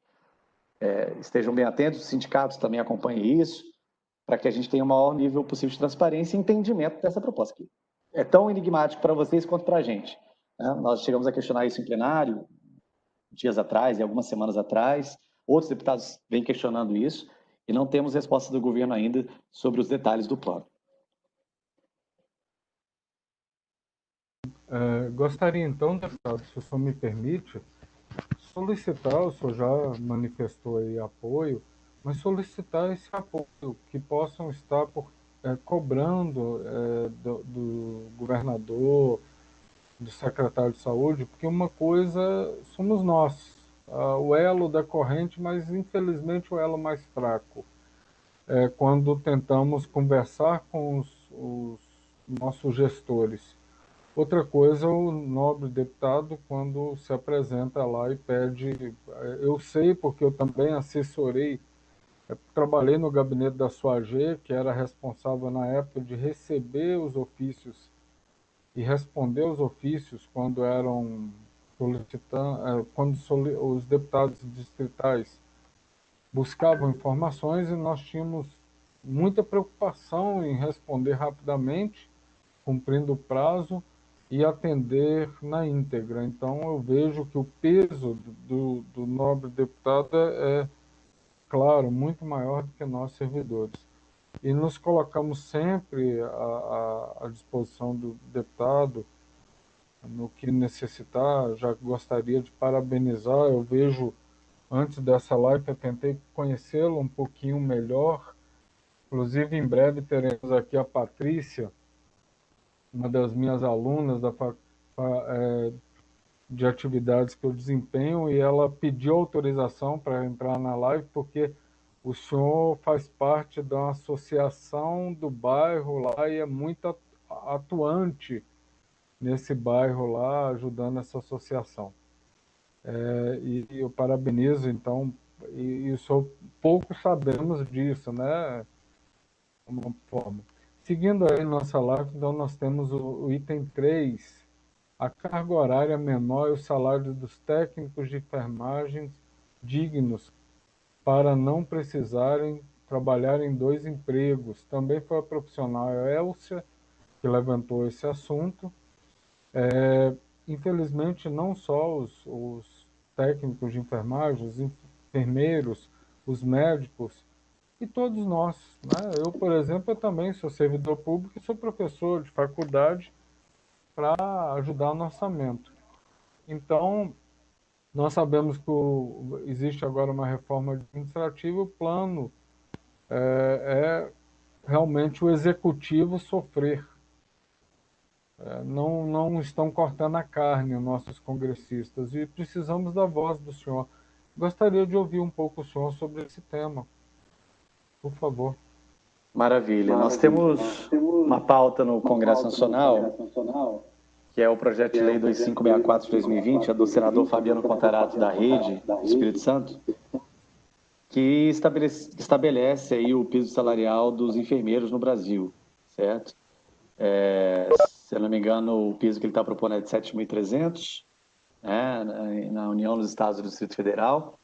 estejam bem atentos, os sindicatos também acompanhem isso, para que a gente tenha o maior nível possível de transparência e entendimento dessa proposta, que é tão enigmático para vocês quanto para a gente, né? Nós chegamos a questionar isso em plenário, dias atrás e algumas semanas atrás, outros deputados vêm questionando isso, e não temos resposta do governo ainda sobre os detalhes do plano. Gostaria então, deputado, se o senhor me permite, solicitar, o senhor já manifestou aí apoio, mas solicitar esse apoio, que possam estar cobrando do governador, do secretário de saúde, porque uma coisa somos nós, o elo da corrente, mas infelizmente o elo mais fraco. Quando tentamos conversar com os nossos gestores. Outra coisa, o nobre deputado, quando se apresenta lá e pede, eu sei porque eu também assessorei, trabalhei no gabinete da SUAG, que era responsável na época de receber os ofícios e responder os ofícios quando eram quando os deputados distritais buscavam informações, e nós tínhamos muita preocupação em responder rapidamente, cumprindo o prazo e atender na íntegra. Então, eu vejo que o peso do nobre deputado claro, muito maior do que nós servidores. E nos colocamos sempre à disposição do deputado no que necessitar. Já gostaria de parabenizar. Eu vejo, antes dessa live, eu tentei conhecê-lo um pouquinho melhor. Inclusive, em breve teremos aqui a Patrícia, uma das minhas alunas de atividades que eu desempenho, e ela pediu autorização para entrar na live, porque o senhor faz parte da associação do bairro lá e é muito atuante nesse bairro lá, ajudando essa associação. E eu parabenizo, então, e o senhor, pouco sabemos disso, né? De uma forma. Seguindo aí nossa live, então nós temos o item 3, a carga horária menor e o salário dos técnicos de enfermagem dignos para não precisarem trabalhar em 2 empregos. Também foi a profissional Elcia que levantou esse assunto. Infelizmente, não só os técnicos de enfermagem, os enfermeiros, os médicos, e todos nós, né? Eu, por exemplo, eu também sou servidor público e sou professor de faculdade para ajudar no orçamento. Então, nós sabemos que existe agora uma reforma administrativa, o plano é realmente o executivo sofrer. Não estão cortando a carne os nossos congressistas e precisamos da voz do senhor. Gostaria de ouvir um pouco o senhor sobre esse tema, por favor. Maravilha. Nós temos uma pauta no Congresso Nacional, que é o projeto de lei 2564 de 2020, é do senador Fabiano Contarato, da Rede do Espírito Santo, que estabelece aí o piso salarial dos enfermeiros no Brasil, certo? Se eu não me engano, o piso que ele está propondo é de 7.300, né, na União dos Estados do Distrito Federal,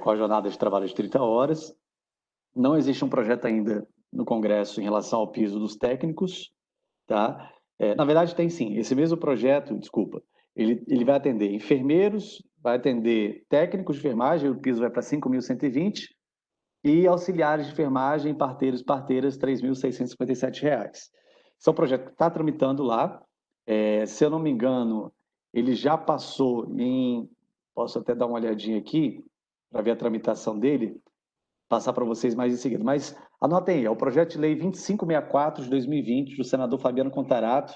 com a jornada de trabalho de 30 horas. Não existe um projeto ainda no Congresso em relação ao piso dos técnicos, tá? Na verdade, tem sim. Esse mesmo projeto, desculpa, ele vai atender enfermeiros, vai atender técnicos de enfermagem, o piso vai para 5.120, e auxiliares de enfermagem, parteiros e parteiras, R$ 3.657. Esse é um projeto que está tramitando lá. Se eu não me engano, ele já passou em... Posso até dar uma olhadinha aqui para ver a tramitação dele, passar para vocês mais em seguida. Mas anotem aí, é o projeto de lei 2564 de 2020, do senador Fabiano Contarato,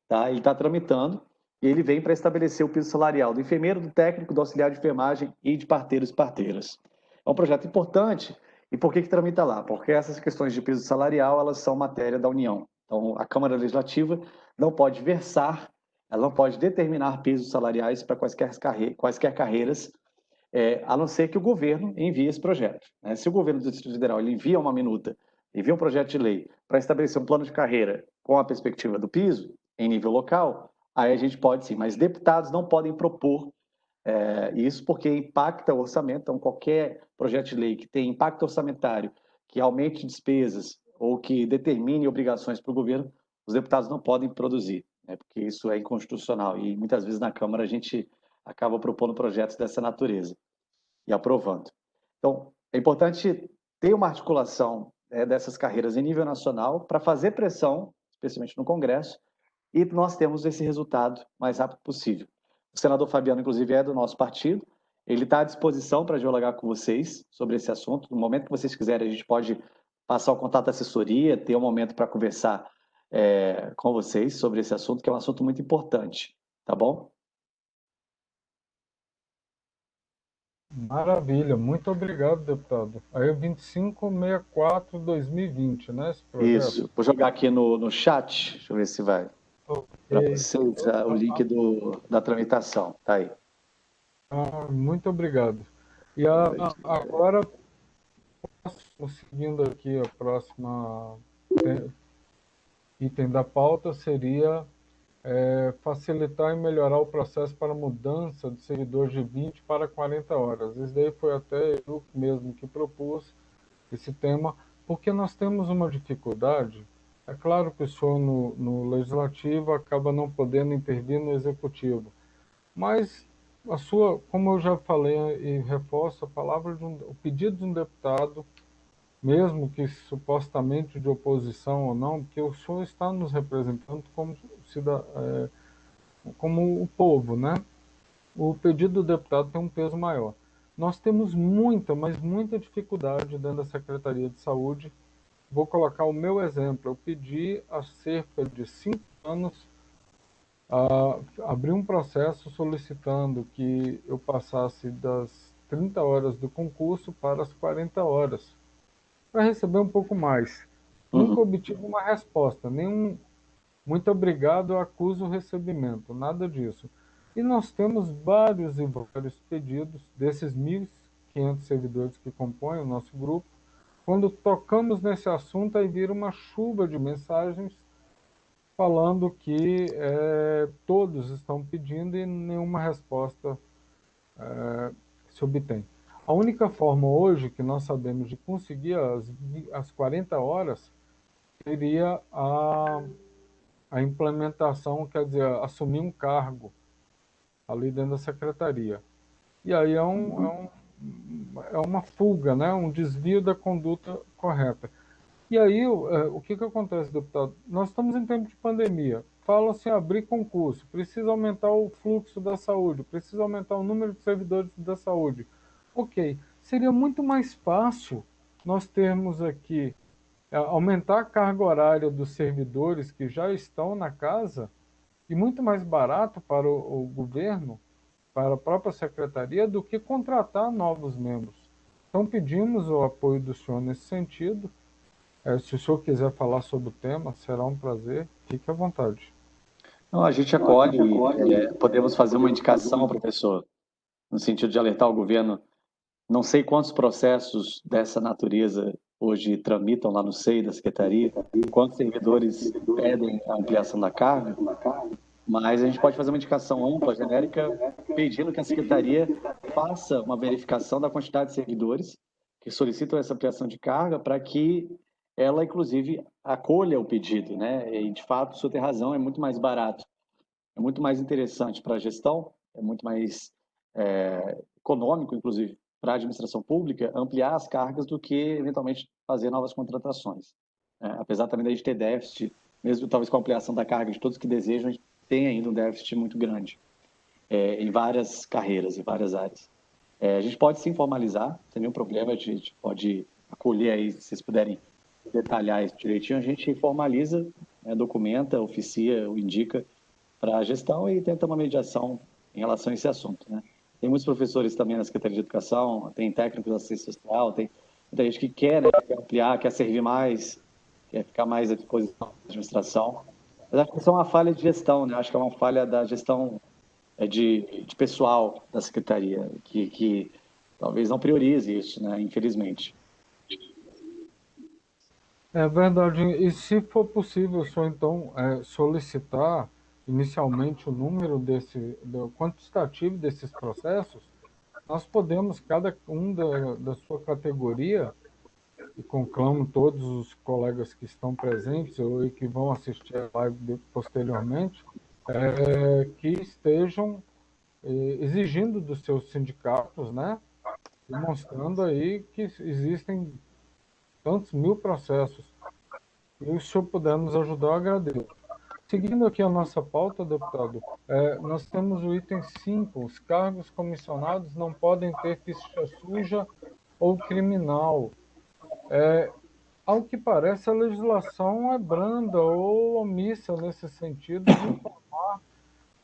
tá? Ele está tramitando e ele vem para estabelecer o piso salarial do enfermeiro, do técnico, do auxiliar de enfermagem e de parteiros e parteiras. É um projeto importante. E por que tramita lá? Porque essas questões de piso salarial, elas são matéria da União. Então, a Câmara Legislativa não pode versar, ela não pode determinar pisos salariais para quaisquer carreiras a não ser que o governo envie esse projeto, né? Se o governo do Distrito Federal ele envia uma minuta, envia um projeto de lei para estabelecer um plano de carreira com a perspectiva do piso, em nível local, aí a gente pode sim, mas deputados não podem propor isso porque impacta o orçamento. Então, qualquer projeto de lei que tenha impacto orçamentário, que aumente despesas ou que determine obrigações para o governo, os deputados não podem produzir, né? Porque isso é inconstitucional. E muitas vezes na Câmara a gente acaba propondo projetos dessa natureza e aprovando. Então, é importante ter uma articulação dessas carreiras em nível nacional para fazer pressão, especialmente no Congresso, e nós temos esse resultado o mais rápido possível. O senador Fabiano, inclusive, é do nosso partido, ele está à disposição para dialogar com vocês sobre esse assunto. No momento que vocês quiserem, a gente pode passar o contato da assessoria, ter um momento para conversar com vocês sobre esse assunto, que é um assunto muito importante, tá bom? Maravilha, muito obrigado, deputado. Aí é 2564/2020, né, esse projeto? Isso. Vou jogar aqui no chat, deixa eu ver se vai para Ok. vocês o link da tramitação. Tá aí. Muito obrigado. E agora, seguindo aqui, a próxima item da pauta seria facilitar e melhorar o processo para mudança de servidores de 20 para 40 horas. Isso daí foi até eu mesmo que propus esse tema, porque nós temos uma dificuldade. É claro que o senhor no legislativo acaba não podendo intervir no executivo, mas como eu já falei e reforço a palavra o pedido de um deputado, mesmo que supostamente de oposição ou não, porque o senhor está nos representando como o povo, né? O pedido do deputado tem um peso maior. Nós temos muita, mas muita dificuldade dentro da Secretaria de Saúde. Vou colocar o meu exemplo. Eu pedi há cerca de 5 anos abrir um processo solicitando que eu passasse das 30 horas do concurso para as 40 horas, para receber um pouco mais. Nunca Uhum. obtive uma resposta, nenhum muito obrigado, acuso o recebimento, nada disso. E nós temos vários e vários pedidos desses 1.500 servidores que compõem o nosso grupo. Quando tocamos nesse assunto, aí vira uma chuva de mensagens falando que todos estão pedindo e nenhuma resposta se obtém. A única forma hoje que nós sabemos de conseguir as 40 horas seria a implementação, quer dizer, assumir um cargo ali dentro da secretaria. E aí é uma fuga, né? Um desvio da conduta correta. E aí, o que acontece, deputado? Nós estamos em tempo de pandemia. Fala-se em abrir concurso, precisa aumentar o fluxo da saúde, precisa aumentar o número de servidores da saúde. Ok, seria muito mais fácil nós termos aqui, aumentar a carga horária dos servidores que já estão na casa e muito mais barato para o governo, para a própria secretaria, do que contratar novos membros. Então, pedimos o apoio do senhor nesse sentido. Se o senhor quiser falar sobre o tema, será um prazer. Fique à vontade. Então, a gente acolhe, podemos fazer uma indicação, professor, no sentido de alertar o governo. Não sei quantos processos dessa natureza hoje tramitam lá no SEI da Secretaria, quantos servidores pedem a ampliação da carga, mas a gente pode fazer uma indicação ampla, genérica, pedindo que a Secretaria faça uma verificação da quantidade de servidores que solicitam essa ampliação de carga para que ela, inclusive, acolha o pedido, né? E, de fato, o senhor tem razão, é muito mais barato, é muito mais interessante para a gestão, é muito mais econômico, inclusive, para a administração pública, ampliar as cargas do que, eventualmente, fazer novas contratações. Apesar também da gente ter déficit, mesmo talvez com a ampliação da carga de todos que desejam, a gente tem ainda um déficit muito grande em várias carreiras, em várias áreas. A gente pode sim formalizar, não tem nenhum problema, a gente pode acolher aí, se vocês puderem detalhar isso direitinho, a gente formaliza, documenta, oficia, indica para a gestão e tenta uma mediação em relação a esse assunto, né? Tem muitos professores também na Secretaria de Educação, tem técnicos da assistência social, tem muita gente que quer, né, quer ampliar, quer servir mais, quer ficar mais à disposição da administração. Mas acho que isso é uma falha de gestão, né? Acho que é uma falha da gestão de pessoal da Secretaria, que talvez não priorize isso, né? Infelizmente. É verdade. E se for possível, só então solicitar inicialmente o número do quantitativo desses processos, nós podemos, cada um da sua categoria, e conclamo todos os colegas que estão presentes ou que vão assistir a live posteriormente, que estejam exigindo dos seus sindicatos, né, demonstrando aí que existem tantos mil processos. E se o senhor puder nos ajudar, eu agradeço. Seguindo aqui a nossa pauta, deputado, nós temos o item 5. Os cargos comissionados não podem ter ficha suja ou criminal. Ao que parece, a legislação é branda ou omissa nesse sentido de informar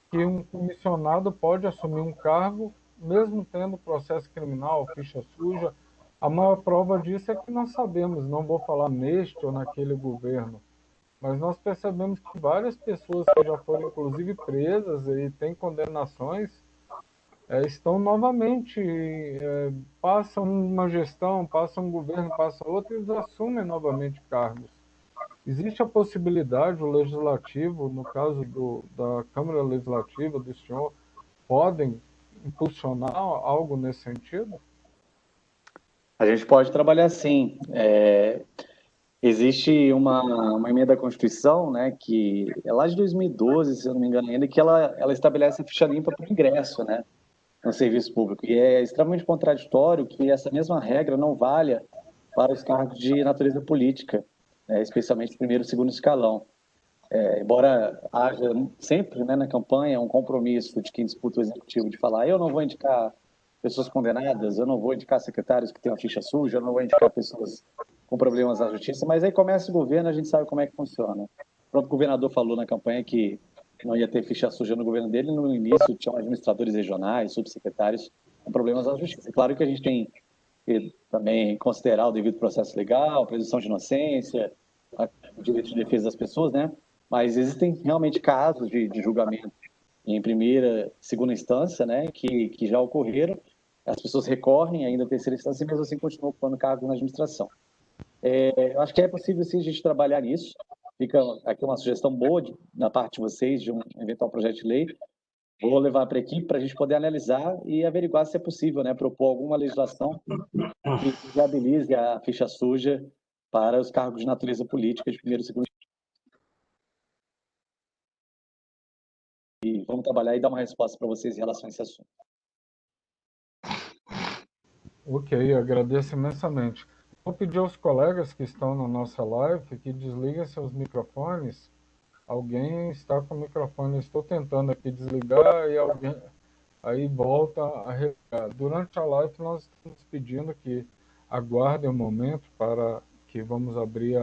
que um comissionado pode assumir um cargo, mesmo tendo processo criminal, ficha suja. A maior prova disso é que nós sabemos, não vou falar neste ou naquele governo, mas nós percebemos que várias pessoas que já foram, inclusive, presas e têm condenações, estão novamente, passam uma gestão, passam um governo, passa outro, e eles assumem novamente cargos. Existe a possibilidade, o legislativo, no caso da Câmara Legislativa, do senhor, podem impulsionar algo nesse sentido? A gente pode trabalhar sim. Existe uma emenda à Constituição, né, que é lá de 2012, se eu não me engano ainda, que ela estabelece a ficha limpa para o ingresso, né, no serviço público. E é extremamente contraditório que essa mesma regra não valha para os cargos de natureza política, né, especialmente primeiro e segundo escalão. Embora haja sempre, né, na campanha um compromisso de quem disputa o executivo de falar: eu não vou indicar pessoas condenadas, eu não vou indicar secretários que têm uma ficha suja, eu não vou indicar pessoas com problemas na justiça, mas aí começa o governo, a gente sabe como é que funciona. O próprio governador falou na campanha que não ia ter ficha suja no governo dele, no início tinham administradores regionais, subsecretários com problemas na justiça. É claro que a gente tem que também considerar o devido processo legal, presunção de inocência, o direito de defesa das pessoas, né? Mas existem realmente casos de julgamento em primeira, segunda instância, né, que já ocorreram. As pessoas recorrem ainda à terceira instância e mesmo assim continuam ocupando cargos na administração. Eu acho que é possível sim a gente trabalhar nisso. Fica aqui uma sugestão boa da parte de vocês de um eventual projeto de lei. Vou levar para a equipe para a gente poder analisar e averiguar se é possível, né, propor alguma legislação que viabilize a ficha suja para os cargos de natureza política de primeiro e segundo. E vamos trabalhar e dar uma resposta para vocês em relação a esse assunto. Ok, agradeço imensamente. Vou pedir aos colegas que estão na nossa live que desliguem seus microfones. Alguém está com o microfone, eu estou tentando aqui desligar e alguém aí volta a regar. Durante a live nós estamos pedindo que aguardem um momento para que vamos abrir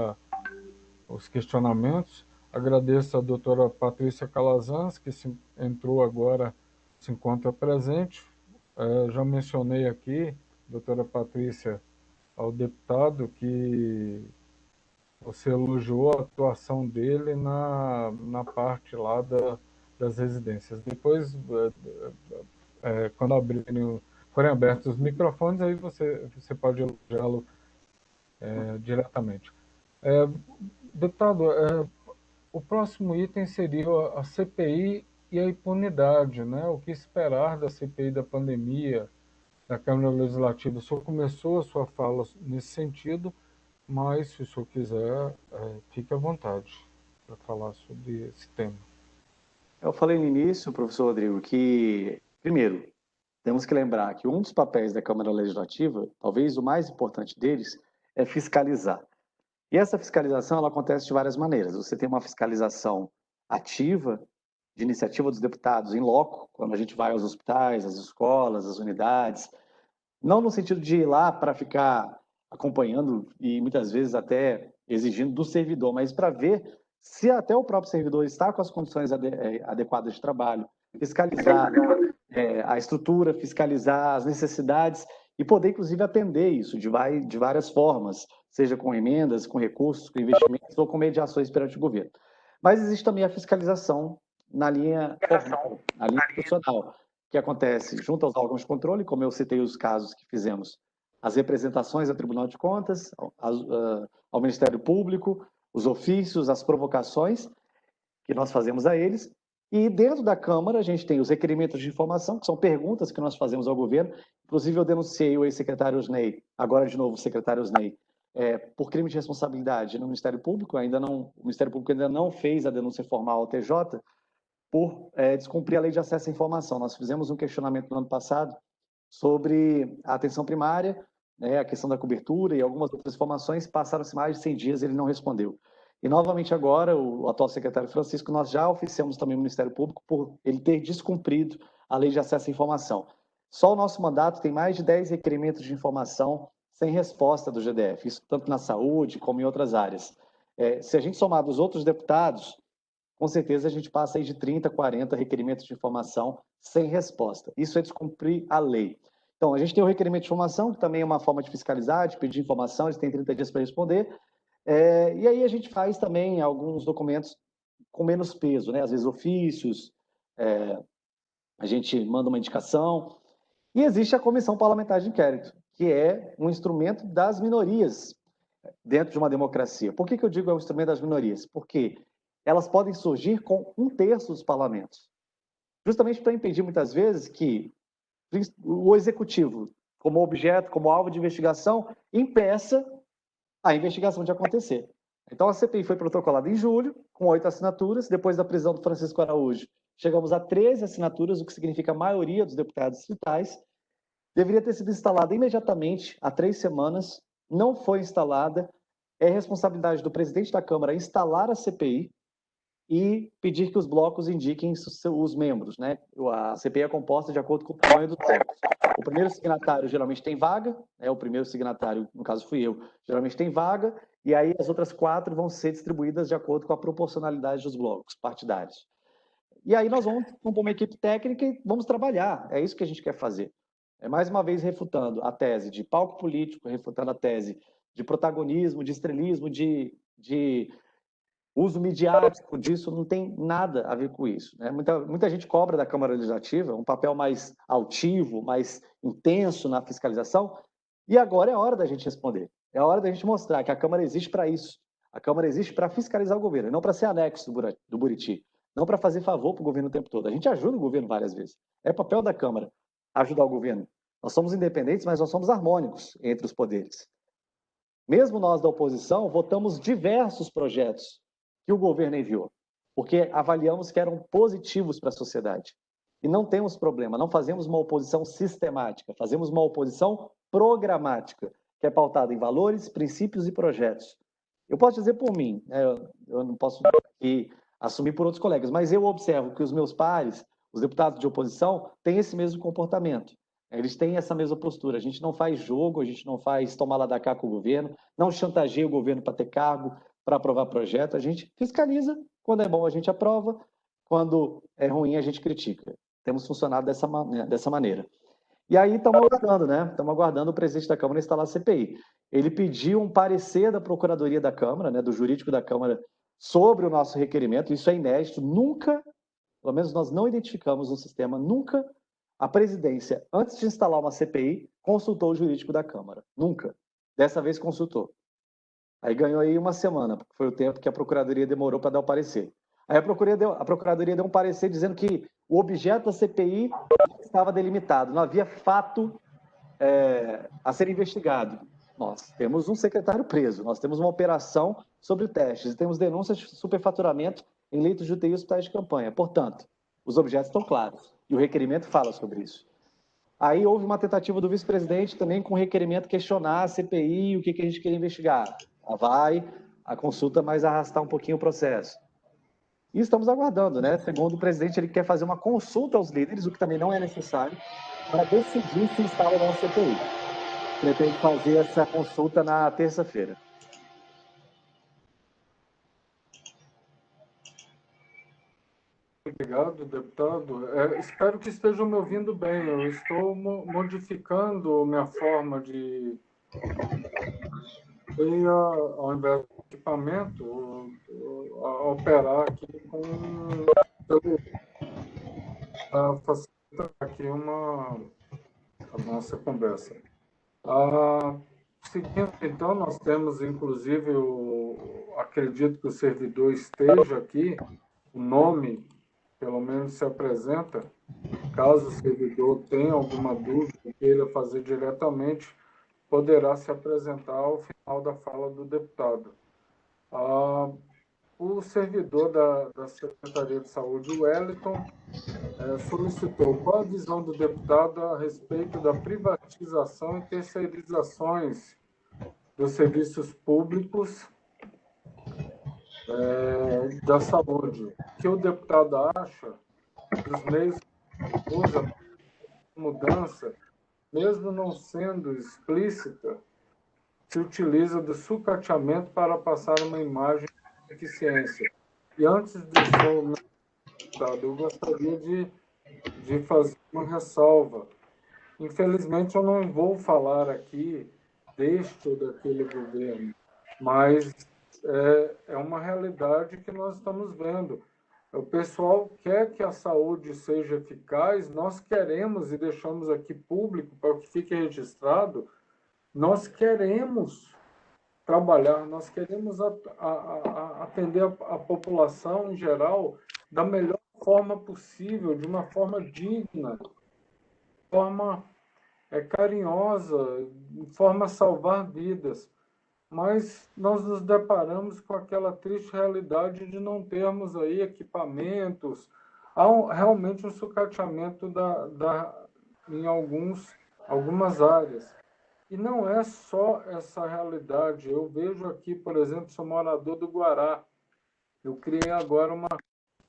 os questionamentos. Agradeço a doutora Patrícia Calazans, que entrou agora, se encontra presente. Já mencionei aqui, doutora Patrícia, ao deputado, que você elogiou a atuação dele na parte lá das residências. Depois, quando forem abertos os microfones, aí você pode elogiá-lo diretamente. Deputado, o próximo item seria a CPI e a impunidade, né? O que esperar da CPI da pandemia, da Câmara Legislativa? O senhor começou a sua fala nesse sentido, mas se o senhor quiser, fique à vontade para falar sobre esse tema. Eu falei no início, professor Rodrigo, que, primeiro, temos que lembrar que um dos papéis da Câmara Legislativa, talvez o mais importante deles, é fiscalizar. E essa fiscalização ela acontece de várias maneiras. Você tem uma fiscalização ativa, de iniciativa dos deputados em loco, quando a gente vai aos hospitais, às escolas, às unidades, não no sentido de ir lá para ficar acompanhando e muitas vezes até exigindo do servidor, mas para ver se até o próprio servidor está com as condições adequadas de trabalho, fiscalizar a estrutura, fiscalizar as necessidades e poder, inclusive, atender isso de várias formas, seja com emendas, com recursos, com investimentos ou com mediações perante o governo. Mas existe também a fiscalização na linha formal, na linha institucional, que acontece junto aos órgãos de controle, como eu citei os casos que fizemos, as representações ao Tribunal de Contas, ao Ministério Público, os ofícios, as provocações que nós fazemos a eles. E dentro da Câmara, a gente tem os requerimentos de informação, que são perguntas que nós fazemos ao governo. Inclusive, eu denunciei o ex-secretário Osney, agora de novo o secretário Osney, por crime de responsabilidade no Ministério Público. O Ministério Público ainda não fez a denúncia formal ao TJ por descumprir a lei de acesso à informação. Nós fizemos um questionamento no ano passado sobre a atenção primária, a questão da cobertura e algumas outras informações. Passaram-se mais de 100 dias e ele não respondeu. E, novamente, agora, o atual secretário Francisco, nós já oficiamos também o Ministério Público por ele ter descumprido a lei de acesso à informação. Só o nosso mandato tem mais de 10 requerimentos de informação sem resposta do GDF, isso tanto na saúde como em outras áreas. Se a gente somar dos outros deputados, com certeza a gente passa aí de 30, 40 requerimentos de informação sem resposta. Isso é descumprir a lei. Então, a gente tem o requerimento de informação, que também é uma forma de fiscalizar, de pedir informação, eles têm 30 dias para responder. E aí a gente faz também alguns documentos com menos peso, né? Às vezes ofícios, a gente manda uma indicação. E existe a Comissão Parlamentar de Inquérito, que é um instrumento das minorias dentro de uma democracia. Por que eu digo é um instrumento das minorias? Porque elas podem surgir com 1/3 dos parlamentos. Justamente para impedir, muitas vezes, que o executivo, como objeto, como alvo de investigação, impeça a investigação de acontecer. Então, a CPI foi protocolada em julho, com 8 assinaturas. Depois da prisão do Francisco Araújo, chegamos a 13 assinaturas, o que significa a maioria dos deputados distritais. Deveria ter sido instalada imediatamente, há 3 semanas. Não foi instalada. É responsabilidade do presidente da Câmara instalar a CPI e pedir que os blocos indiquem os membros, né? A CPI é composta de acordo com o tamanho dos blocos. O primeiro signatário geralmente tem vaga, o primeiro signatário, no caso fui eu, geralmente tem vaga, e aí as outras 4 vão ser distribuídas de acordo com a proporcionalidade dos blocos partidários. E aí nós vamos compor uma equipe técnica e vamos trabalhar, é isso que a gente quer fazer. Mais uma vez refutando a tese de palco político, refutando a tese de protagonismo, de estrelismo, de uso midiático disso, não tem nada a ver com isso. Né? Muita gente cobra da Câmara Legislativa um papel mais altivo, mais intenso na fiscalização, e agora é a hora da gente responder. É a hora da gente mostrar que a Câmara existe para isso. A Câmara existe para fiscalizar o governo, não para ser anexo do Buriti, não para fazer favor para o governo o tempo todo. A gente ajuda o governo várias vezes. É papel da Câmara ajudar o governo. Nós somos independentes, mas nós somos harmônicos entre os poderes. Mesmo nós da oposição, votamos diversos projetos que o governo enviou, porque avaliamos que eram positivos para a sociedade. E não temos problema, não fazemos uma oposição sistemática, fazemos uma oposição programática, que é pautada em valores, princípios e projetos. Eu posso dizer por mim, eu não posso aqui assumir por outros colegas, mas eu observo que os meus pares, os deputados de oposição, têm esse mesmo comportamento. Eles têm essa mesma postura. A gente não faz jogo, a gente não faz tomar lá da cá com o governo, não chantageia o governo para ter cargo, para aprovar projeto, a gente fiscaliza, quando é bom a gente aprova, quando é ruim a gente critica. Temos funcionado dessa maneira. E aí estamos aguardando, né? Estamos aguardando o presidente da Câmara instalar a CPI. Ele pediu um parecer da Procuradoria da Câmara, né, do jurídico da Câmara, sobre o nosso requerimento. Isso é inédito. Nunca, pelo menos nós não identificamos no sistema, nunca a presidência, antes de instalar uma CPI, consultou o jurídico da Câmara. Nunca. Dessa vez consultou. Aí ganhou aí uma semana, porque foi o tempo que a Procuradoria demorou para dar o parecer. Aí a Procuradoria deu um parecer dizendo que o objeto da CPI estava delimitado, não havia fato a ser investigado. Nós temos um secretário preso, nós temos uma operação sobre testes, e temos denúncias de superfaturamento em leitos de UTI e hospitais de campanha. Portanto, os objetos estão claros, e o requerimento fala sobre isso. Aí houve uma tentativa do vice-presidente também com requerimento questionar a CPI, o que a gente queria investigar. Vai a consulta, mas arrastar um pouquinho o processo. E estamos aguardando, né? Segundo o presidente, ele quer fazer uma consulta aos líderes, o que também não é necessário, para decidir se instala ou não a CPI. Pretende fazer essa consulta na terça-feira. Obrigado, deputado. Espero que estejam me ouvindo bem. Eu estou modificando minha forma de... ao invés do equipamento, a operar aqui com a facilitar aqui a nossa conversa. Seguindo, então, nós temos, inclusive, acredito que o servidor esteja aqui, o nome, pelo menos, se apresenta. Caso o servidor tenha alguma dúvida e queira fazer diretamente, poderá se apresentar ao final da fala do deputado. O servidor da Secretaria de Saúde, o Wellington, solicitou qual a visão do deputado a respeito da privatização e terceirizações dos serviços públicos da saúde. O que o deputado acha dos meios que usa mudança, mesmo não sendo explícita, se utiliza do sucateamento para passar uma imagem de eficiência. E antes do senhor, deputado, eu gostaria de fazer uma ressalva. Infelizmente, eu não vou falar aqui deste ou daquele governo, mas é uma realidade que nós estamos vendo. O pessoal quer que a saúde seja eficaz, nós queremos, e deixamos aqui público para que fique registrado, nós queremos trabalhar, nós queremos atender a população em geral da melhor forma possível, de uma forma digna, de forma carinhosa, de forma a salvar vidas. Mas nós nos deparamos com aquela triste realidade de não termos aí equipamentos, há realmente um sucateamento em algumas áreas. E não é só essa realidade. Eu vejo aqui, por exemplo, sou morador do Guará. Eu criei agora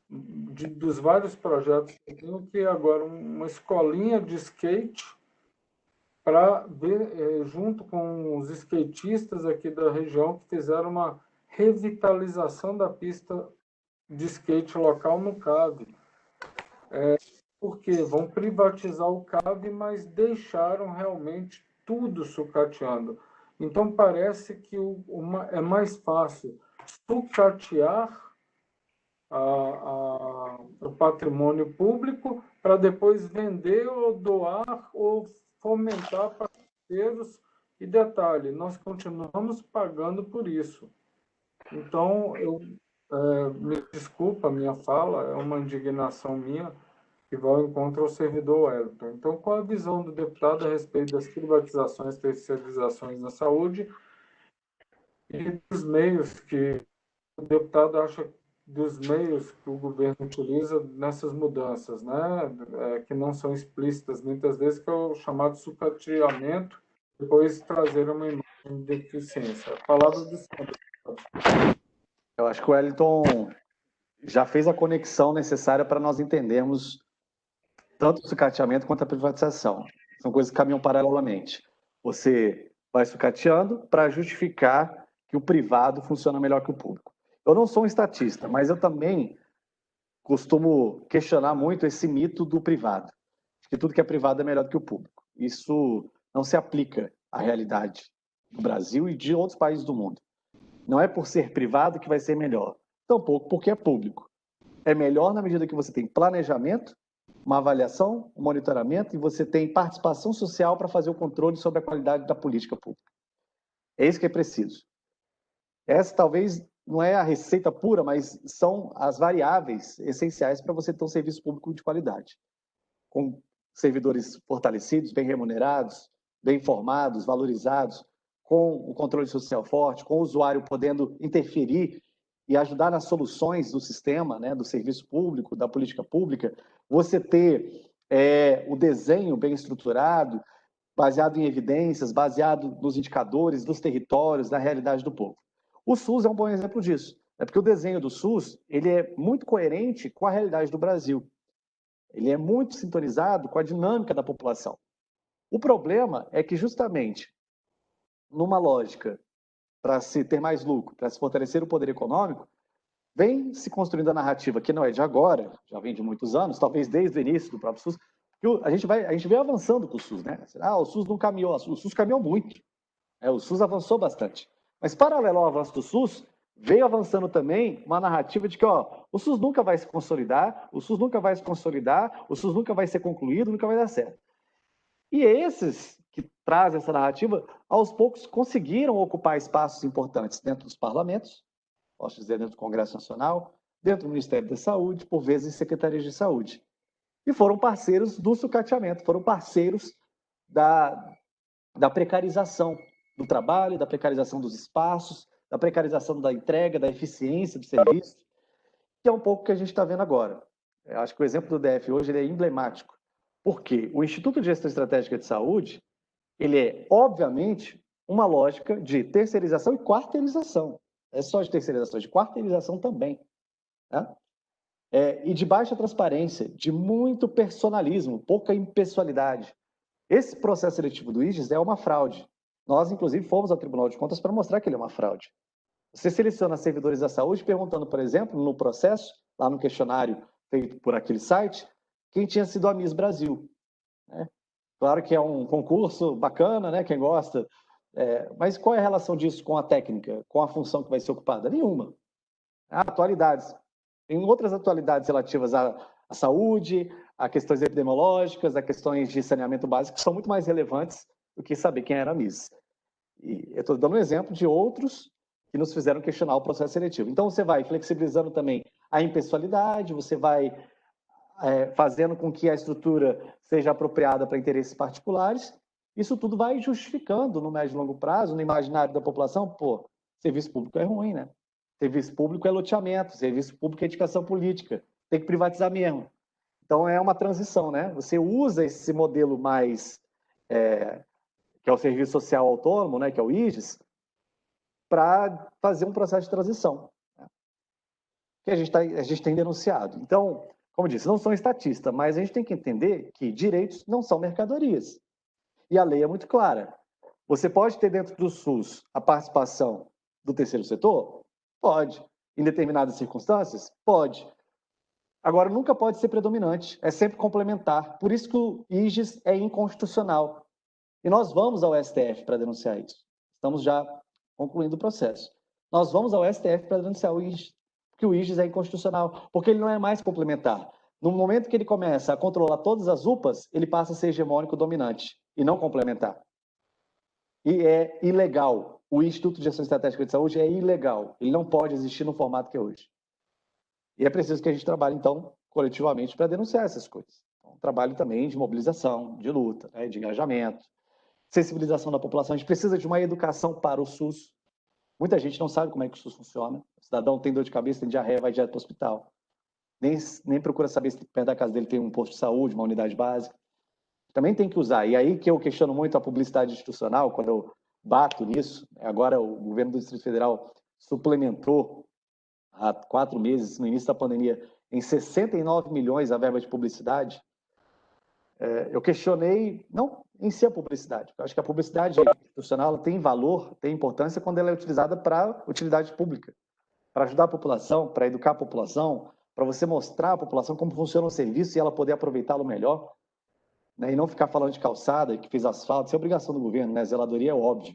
dos vários projetos que eu tenho, criei agora uma escolinha de skate para ver, junto com os skatistas aqui da região, que fizeram uma revitalização da pista de skate local no CAV. Porque vão privatizar o CAV, mas deixaram realmente tudo sucateando. Então, parece que é mais fácil sucatear o patrimônio público para depois vender ou doar ou fomentar parceiros. E detalhe, nós continuamos pagando por isso. Então, me desculpa a minha fala, é uma indignação minha, que vai ao encontro ao servidor Wellington. Então, qual a visão do deputado a respeito das privatizações e terceirizações na saúde e dos meios que o deputado acha dos meios que o governo utiliza nessas mudanças, né? Que não são explícitas muitas vezes, que é o chamado sucateamento, depois trazer uma imagem de eficiência. A palavra do senhor. Eu acho que o Wellington já fez a conexão necessária para nós entendermos tanto o sucateamento quanto a privatização. São coisas que caminham paralelamente. Você vai sucateando para justificar que o privado funciona melhor que o público. Eu não sou um estatista, mas eu também costumo questionar muito esse mito do privado, que tudo que é privado é melhor do que o público. Isso não se aplica à realidade do Brasil e de outros países do mundo. Não é por ser privado que vai ser melhor, tampouco porque é público. É melhor na medida que você tem planejamento, uma avaliação, um monitoramento, e você tem participação social para fazer o controle sobre a qualidade da política pública. É isso que é preciso. Essa talvez não é a receita pura, mas são as variáveis essenciais para você ter um serviço público de qualidade, com servidores fortalecidos, bem remunerados, bem informados, valorizados, com o controle social forte, com o usuário podendo interferir e ajudar nas soluções do sistema, né, do serviço público, da política pública, você ter o desenho bem estruturado, baseado em evidências, baseado nos indicadores, dos territórios, da realidade do povo. O SUS é um bom exemplo disso, porque o desenho do SUS ele é muito coerente com a realidade do Brasil. Ele é muito sintonizado com a dinâmica da população. O problema é que, justamente, numa lógica para se ter mais lucro, para se fortalecer o poder econômico, vem se construindo a narrativa que não é de agora, já vem de muitos anos, talvez desde o início do próprio SUS, que a gente vem avançando com o SUS, né? O SUS não caminhou, o SUS caminhou muito, o SUS avançou bastante. Mas, paralelo ao avanço do SUS, veio avançando também uma narrativa de que o SUS nunca vai se consolidar, o SUS nunca vai se consolidar, o SUS nunca vai ser concluído, nunca vai dar certo. E esses que trazem essa narrativa, aos poucos conseguiram ocupar espaços importantes dentro dos parlamentos, posso dizer dentro do Congresso Nacional, dentro do Ministério da Saúde, por vezes em secretarias de saúde. E foram parceiros do sucateamento, foram parceiros da precarização do trabalho, da precarização dos espaços, da precarização da entrega, da eficiência do serviço, que é um pouco o que a gente está vendo agora. Eu acho que o exemplo do DF hoje ele é emblemático, porque o Instituto de Gestão Estratégica de Saúde, ele é, obviamente, uma lógica de terceirização e quarteirização. É só de terceirização, de quarteirização também. Né? E de baixa transparência, de muito personalismo, pouca impessoalidade. Esse processo seletivo do IGES é uma fraude. Nós, inclusive, fomos ao Tribunal de Contas para mostrar que ele é uma fraude. Você seleciona servidores da saúde perguntando, por exemplo, no processo, lá no questionário feito por aquele site, quem tinha sido a Miss Brasil. Né? Claro que é um concurso bacana, né? Quem gosta. Mas qual é a relação disso com a técnica, com a função que vai ser ocupada? Nenhuma. Há atualidades. Tem outras atualidades relativas à saúde, a questões epidemiológicas, a questões de saneamento básico, que são muito mais relevantes do que saber quem era a Miss. E eu estou dando um exemplo de outros que nos fizeram questionar o processo seletivo. Então, você vai flexibilizando também a impessoalidade, você vai fazendo com que a estrutura seja apropriada para interesses particulares. Isso tudo vai justificando, no médio e longo prazo, no imaginário da população, serviço público é ruim, né? Serviço público é loteamento, serviço público é indicação política, tem que privatizar mesmo. Então, é uma transição, né? Você usa esse modelo mais, que é o Serviço Social Autônomo, né, que é o IGES, para fazer um processo de transição, né? Que a gente tem denunciado. Então, como eu disse, não sou estatista, mas a gente tem que entender que direitos não são mercadorias. E a lei é muito clara. Você pode ter dentro do SUS a participação do terceiro setor? Pode. Em determinadas circunstâncias? Pode. Agora, nunca pode ser predominante, é sempre complementar. Por isso que o IGES é inconstitucional. E nós vamos ao STF para denunciar isso. Estamos já concluindo o processo. Nós vamos ao STF para denunciar o IGES, porque o IGES é inconstitucional, porque ele não é mais complementar. No momento que ele começa a controlar todas as UPAs, ele passa a ser hegemônico dominante e não complementar. E é ilegal. O Instituto de Gestão Estratégica de Saúde é ilegal. Ele não pode existir no formato que é hoje. E é preciso que a gente trabalhe, então, coletivamente para denunciar essas coisas. Então, trabalho também de mobilização, de luta, né, de engajamento, sensibilização da população. A gente precisa de uma educação para o SUS. Muita gente não sabe como é que o SUS funciona. O cidadão tem dor de cabeça, tem diarreia, vai direto para o hospital. Nem procura saber se perto da casa dele tem um posto de saúde, uma unidade básica. Também tem que usar. E aí que eu questiono muito a publicidade institucional, quando eu bato nisso. Agora o governo do Distrito Federal suplementou há 4 meses, no início da pandemia, em 69 milhões a verba de publicidade. Eu questionei, não em si a publicidade, eu acho que a publicidade institucional tem valor, tem importância quando ela é utilizada para utilidade pública, para ajudar a população, para educar a população, para você mostrar à população como funciona o serviço e ela poder aproveitá-lo melhor, né? E não ficar falando de calçada, que fez asfalto, isso é obrigação do governo, né? A zeladoria é óbvio.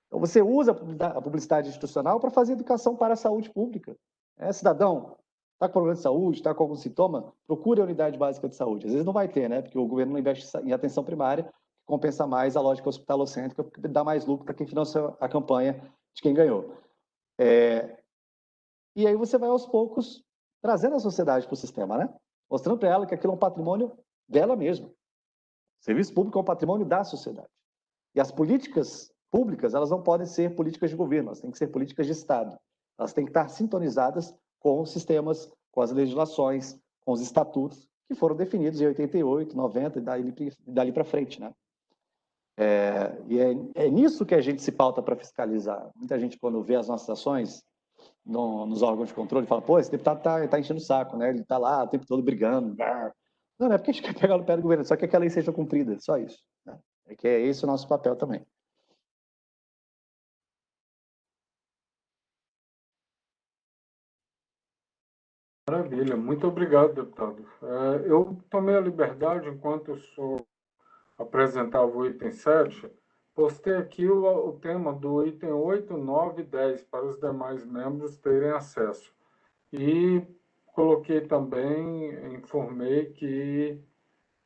Então você usa a publicidade institucional para fazer educação para a saúde pública. Cidadão, está com problema de saúde, está com algum sintoma, procure a unidade básica de saúde. Às vezes não vai ter, né? Porque o governo não investe em atenção primária, que compensa mais a lógica hospitalocêntrica, porque dá mais lucro para quem financia a campanha de quem ganhou. E aí você vai aos poucos trazendo a sociedade para o sistema, né? Mostrando para ela que aquilo é um patrimônio dela mesma. O serviço público é um patrimônio da sociedade. E as políticas públicas, elas não podem ser políticas de governo, elas têm que ser políticas de Estado. Elas têm que estar sintonizadas com os sistemas, com as legislações, com os estatutos que foram definidos em 88, 90 e dali para frente, né? É nisso que a gente se pauta para fiscalizar. Muita gente, quando vê as nossas ações nos órgãos de controle, fala, esse deputado tá enchendo o saco, né? Ele está lá o tempo todo brigando. Não é porque a gente quer pegar no pé do governo, só que a lei seja cumprida, só isso. Né? É que é esse o nosso papel também. Maravilha, muito obrigado, deputado. Eu tomei a liberdade, enquanto o senhor apresentava o item 7, Postei aqui o tema do item 8, 9 e 10 para os demais membros terem acesso. E coloquei também, informei que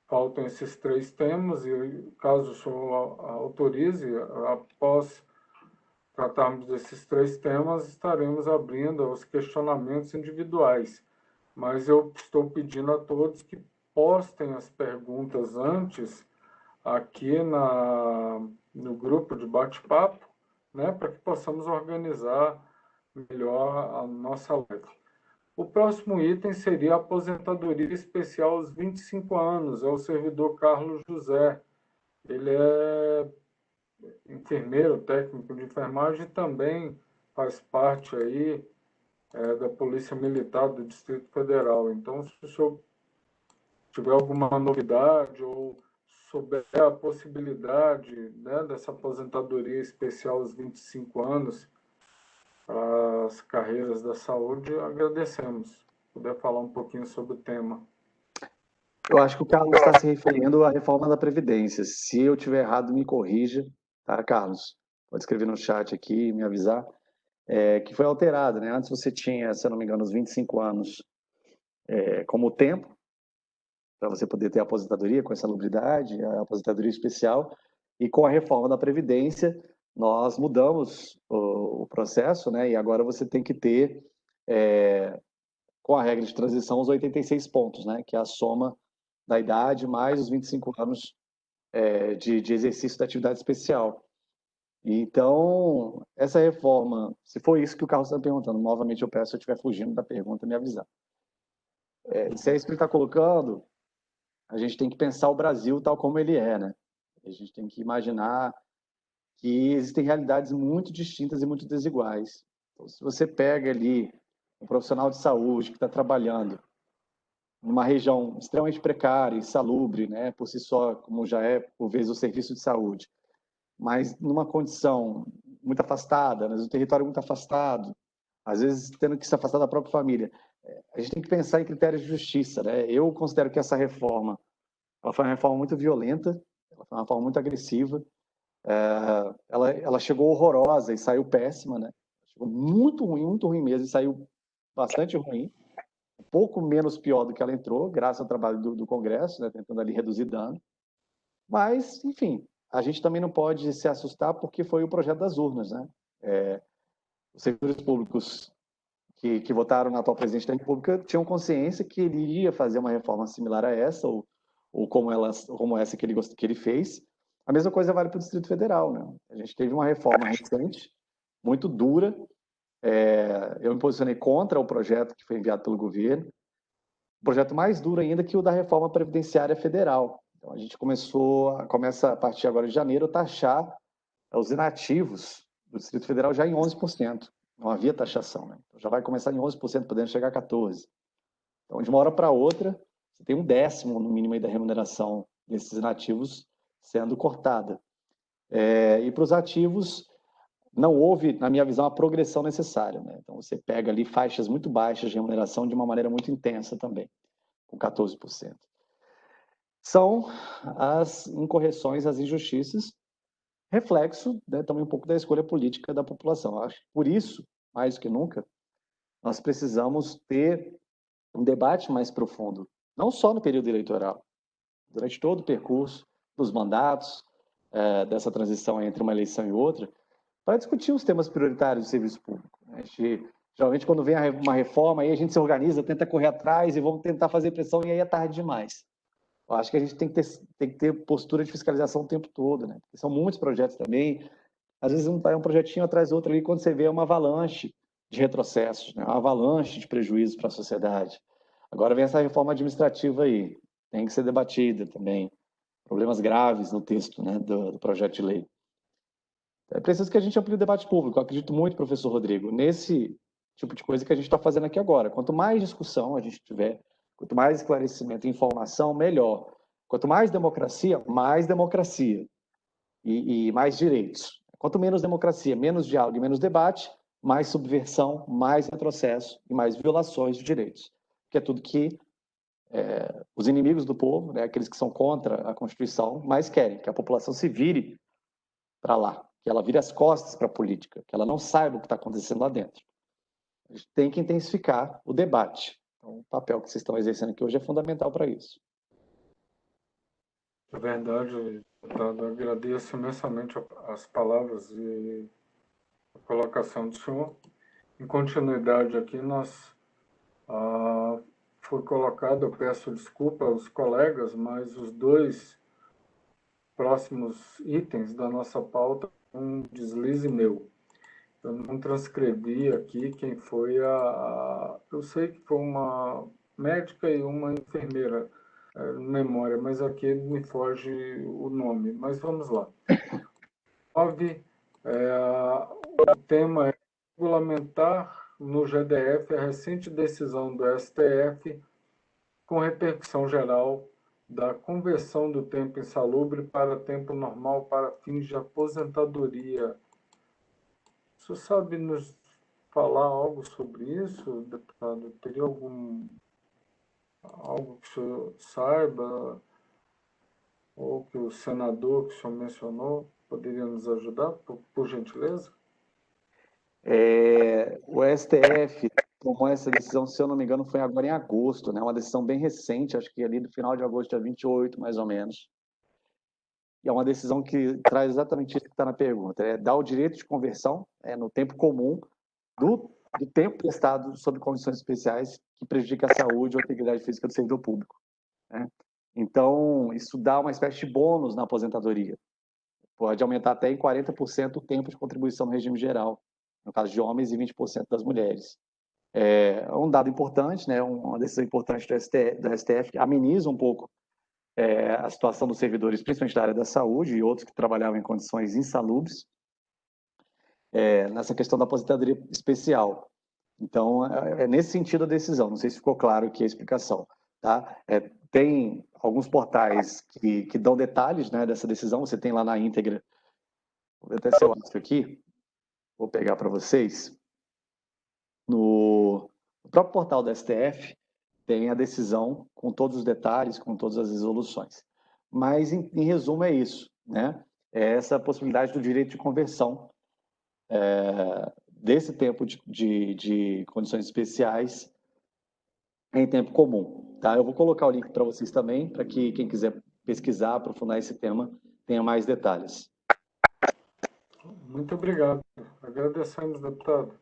faltam esses 3 temas e, caso o senhor autorize, após tratarmos desses 3 temas, estaremos abrindo os questionamentos individuais. Mas eu estou pedindo a todos que postem as perguntas antes aqui no grupo de bate-papo, né, para que possamos organizar melhor a nossa live. O próximo item seria a aposentadoria especial aos 25 anos, é o servidor Carlos José. Ele é enfermeiro, técnico de enfermagem e também faz parte aí da Polícia Militar do Distrito Federal. Então, se o senhor tiver alguma novidade ou souber a possibilidade, né, dessa aposentadoria especial aos 25 anos, para as carreiras da saúde, agradecemos. Se puder falar um pouquinho sobre o tema. Eu acho que o Carlos está se referindo à reforma da Previdência. Se eu tiver errado, me corrija, tá, Carlos? Pode escrever no chat aqui e me avisar. Que foi alterado, né? Antes você tinha, se eu não me engano, os 25 anos como tempo, para você poder ter a aposentadoria com essa salubridade, a aposentadoria especial, e com a reforma da Previdência, nós mudamos o processo, né? E agora você tem que ter, com a regra de transição, os 86 pontos, né? Que é a soma da idade mais os 25 anos de exercício da atividade especial. Então, essa reforma, se for isso que o Carlos está perguntando, novamente eu peço, se eu estiver fugindo da pergunta, me avisar. Se é isso que ele está colocando, a gente tem que pensar o Brasil tal como ele é, né? A gente tem que imaginar que existem realidades muito distintas e muito desiguais. Então, se você pega ali um profissional de saúde que está trabalhando numa região extremamente precária, insalubre, né, por si só, como já é, por vezes, o serviço de saúde, mas numa condição muito afastada, né, um território muito afastado, às vezes tendo que se afastar da própria família. A gente tem que pensar em critérios de justiça, né? Eu considero que essa reforma, ela foi uma reforma muito violenta, ela foi uma reforma muito agressiva, ela chegou horrorosa e saiu péssima, né? Chegou muito ruim mesmo e saiu bastante ruim, um pouco menos pior do que ela entrou, graças ao trabalho do Congresso, né? Tentando ali reduzir dano. Mas, enfim, a gente também não pode se assustar porque foi o projeto das urnas, né? Os servidores públicos que votaram na atual presidente da República tinham consciência que ele iria fazer uma reforma similar a essa, ou como essa que ele fez. A mesma coisa vale para o Distrito Federal, né? A gente teve uma reforma recente, muito dura. Eu me posicionei contra o projeto que foi enviado pelo governo. Um projeto mais duro ainda que o da reforma previdenciária federal. Então, a gente começa a partir agora de janeiro a taxar os inativos do Distrito Federal já em 11%. Não havia taxação, né? Então, já vai começar em 11%, podendo chegar a 14%. Então, de uma hora para outra, você tem 1/10 no mínimo aí da remuneração desses inativos sendo cortada. E para os ativos, não houve, na minha visão, a progressão necessária, né? Então, você pega ali faixas muito baixas de remuneração de uma maneira muito intensa também, com 14%. São as incorreções, as injustiças, reflexo, né, também um pouco da escolha política da população. Acho que por isso, mais do que nunca, nós precisamos ter um debate mais profundo, não só no período eleitoral, durante todo o percurso dos mandatos, dessa transição entre uma eleição e outra, para discutir os temas prioritários do serviço público. A gente, geralmente, quando vem uma reforma, aí a gente se organiza, tenta correr atrás e vamos tentar fazer pressão, e aí é tarde demais. Eu acho que a gente tem que ter postura de fiscalização o tempo todo, né? Porque são muitos projetos também. Às vezes um projetinho atrás do outro ali, quando você vê uma avalanche de retrocessos, né? Uma avalanche de prejuízos para a sociedade. Agora vem essa reforma administrativa aí, tem que ser debatida também. Problemas graves no texto, né, do projeto de lei. É preciso que a gente amplie o debate público. Eu acredito muito, professor Rodrigo, nesse tipo de coisa que a gente está fazendo aqui agora. Quanto mais discussão a gente tiver, quanto mais esclarecimento e informação, melhor. Quanto mais democracia e mais direitos. Quanto menos democracia, menos diálogo e menos debate, mais subversão, mais retrocesso e mais violações de direitos. Que é tudo que os inimigos do povo, né, aqueles que são contra a Constituição, mais querem, que a população se vire para lá, que ela vire as costas para a política, que ela não saiba o que está acontecendo lá dentro. A gente tem que intensificar o debate. Então, o papel que vocês estão exercendo aqui hoje é fundamental para isso. É verdade, deputado. Agradeço imensamente as palavras e a colocação do senhor. Em continuidade aqui, foi colocado, eu peço desculpa aos colegas, mas os dois próximos itens da nossa pauta, um deslize meu. Eu não transcrevi aqui quem foi eu sei que foi uma médica e uma enfermeira, memória, mas aqui me foge o nome. Mas vamos lá. 9, o tema é regulamentar no GDF a recente decisão do STF com repercussão geral da conversão do tempo insalubre para tempo normal para fins de aposentadoria. O senhor sabe nos falar algo sobre isso, deputado? Teria algo que o senhor saiba, ou que o senador que o senhor mencionou poderia nos ajudar, por gentileza? O STF tomou essa decisão, se eu não me engano, foi agora em agosto, né? Uma decisão bem recente, acho que ali no final de agosto, dia 28, mais ou menos. E é uma decisão que traz exatamente isso que está na pergunta, dar o direito de conversão no tempo comum do tempo prestado sob condições especiais que prejudica a saúde ou a integridade física do servidor público, né? Então, isso dá uma espécie de bônus na aposentadoria. Pode aumentar até em 40% o tempo de contribuição no regime geral, no caso de homens, e 20% das mulheres. É um dado importante, né? Uma decisão importante do STF, que ameniza um pouco a situação dos servidores, principalmente da área da saúde e outros que trabalhavam em condições insalubres, nessa questão da aposentadoria especial. Então, é nesse sentido a decisão. Não sei se ficou claro aqui a explicação. Tá? Tem alguns portais que dão detalhes, né, dessa decisão. Você tem lá na íntegra. Vou ver até se eu acho aqui. Vou pegar para vocês. No próprio portal do STF tem a decisão com todos os detalhes, com todas as resoluções. Mas, em resumo, é isso, né? É essa possibilidade do direito de conversão desse tempo de condições especiais em tempo comum. Tá? Eu vou colocar o link para vocês também, para que quem quiser pesquisar, aprofundar esse tema, tenha mais detalhes. Muito obrigado. Agradecemos, deputado.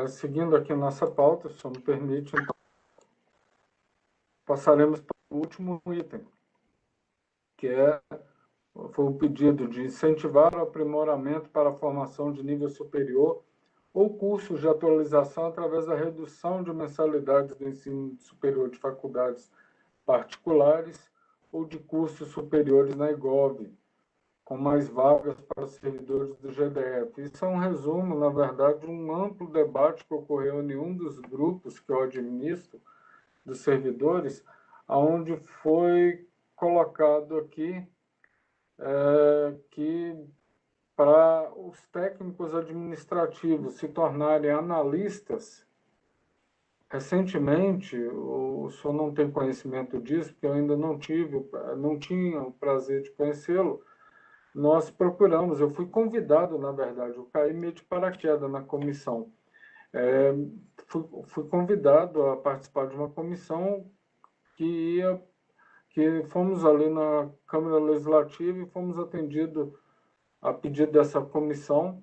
Seguindo aqui nossa pauta, se o senhor me permite, então, passaremos para o último item, que foi o pedido de incentivar o aprimoramento para a formação de nível superior ou cursos de atualização através da redução de mensalidades do ensino superior de faculdades particulares ou de cursos superiores na IGOV, com mais vagas para os servidores do GDF. Isso é um resumo, na verdade, de um amplo debate que ocorreu em um dos grupos que eu administro, dos servidores, onde foi colocado aqui que para os técnicos administrativos se tornarem analistas, recentemente, o senhor não tem conhecimento disso, porque eu ainda não tinha o prazer de conhecê-lo, nós procuramos, eu fui convidado, na verdade, eu caí meio de paraquedas na comissão. Fui convidado a participar de uma comissão que fomos ali na Câmara Legislativa e fomos atendidos a pedido dessa comissão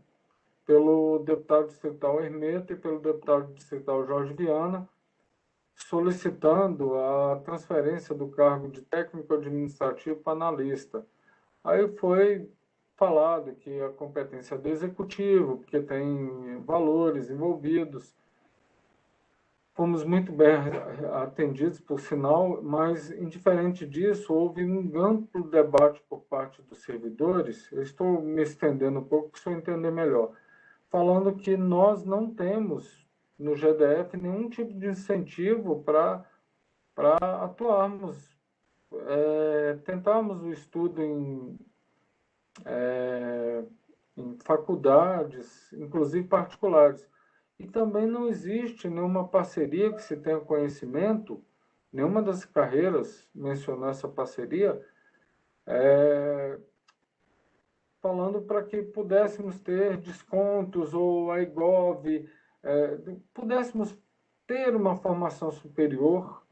pelo deputado distrital Hermeto e pelo deputado distrital Jorge Viana, solicitando a transferência do cargo de técnico administrativo para analista. Aí foi falado que a competência é do executivo, porque tem valores envolvidos. Fomos muito bem atendidos, por sinal, mas, indiferente disso, houve um amplo debate por parte dos servidores. Eu estou me estendendo um pouco para o senhor entender melhor, falando que nós não temos no GDF nenhum tipo de incentivo para atuarmos, tentarmos o estudo em faculdades, inclusive particulares. E também não existe nenhuma parceria que se tenha conhecimento, nenhuma das carreiras mencionou essa parceria, falando para que pudéssemos ter descontos ou a IGOV, pudéssemos ter uma formação superior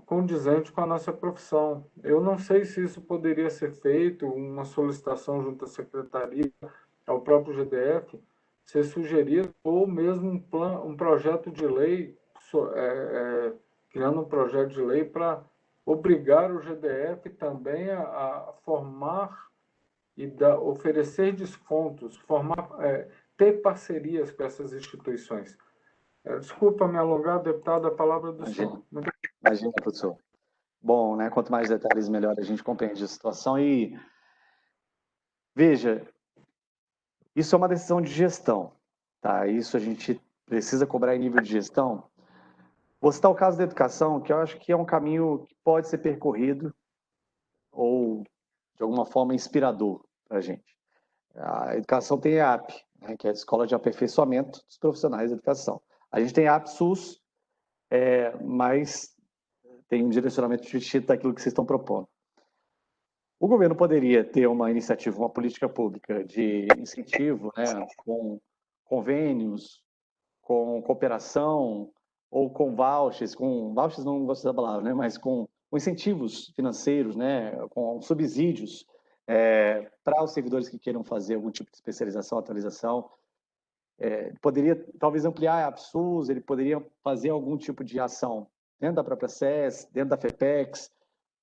condizente com a nossa profissão. Eu não sei se isso poderia ser feito, uma solicitação junto à secretaria, ao próprio GDF, ser sugerido, ou mesmo um projeto de lei, criando um projeto de lei para obrigar o GDF também a formar e oferecer descontos, ter parcerias com essas instituições. Desculpa me alongar, deputado, a palavra do senhor. Imagina, professor. Bom, né? Quanto mais detalhes, melhor a gente compreende a situação. E veja, isso é uma decisão de gestão, tá? Isso a gente precisa cobrar em nível de gestão. Vou citar o caso da educação, que eu acho que é um caminho que pode ser percorrido ou, de alguma forma, inspirador para a gente. A educação tem a EAP, né, que é a Escola de Aperfeiçoamento dos Profissionais da Educação. A gente tem a EAP SUS, mas tem um direcionamento distinto daquilo que vocês estão propondo. O governo poderia ter uma iniciativa, uma política pública de incentivo, né, com convênios, com cooperação, ou com vouchers não gosto da palavra, né, mas com incentivos financeiros, né, com subsídios para os servidores que queiram fazer algum tipo de especialização, atualização. Poderia talvez ampliar a APSUS, ele poderia fazer algum tipo de ação dentro da própria SES, dentro da FEPEX,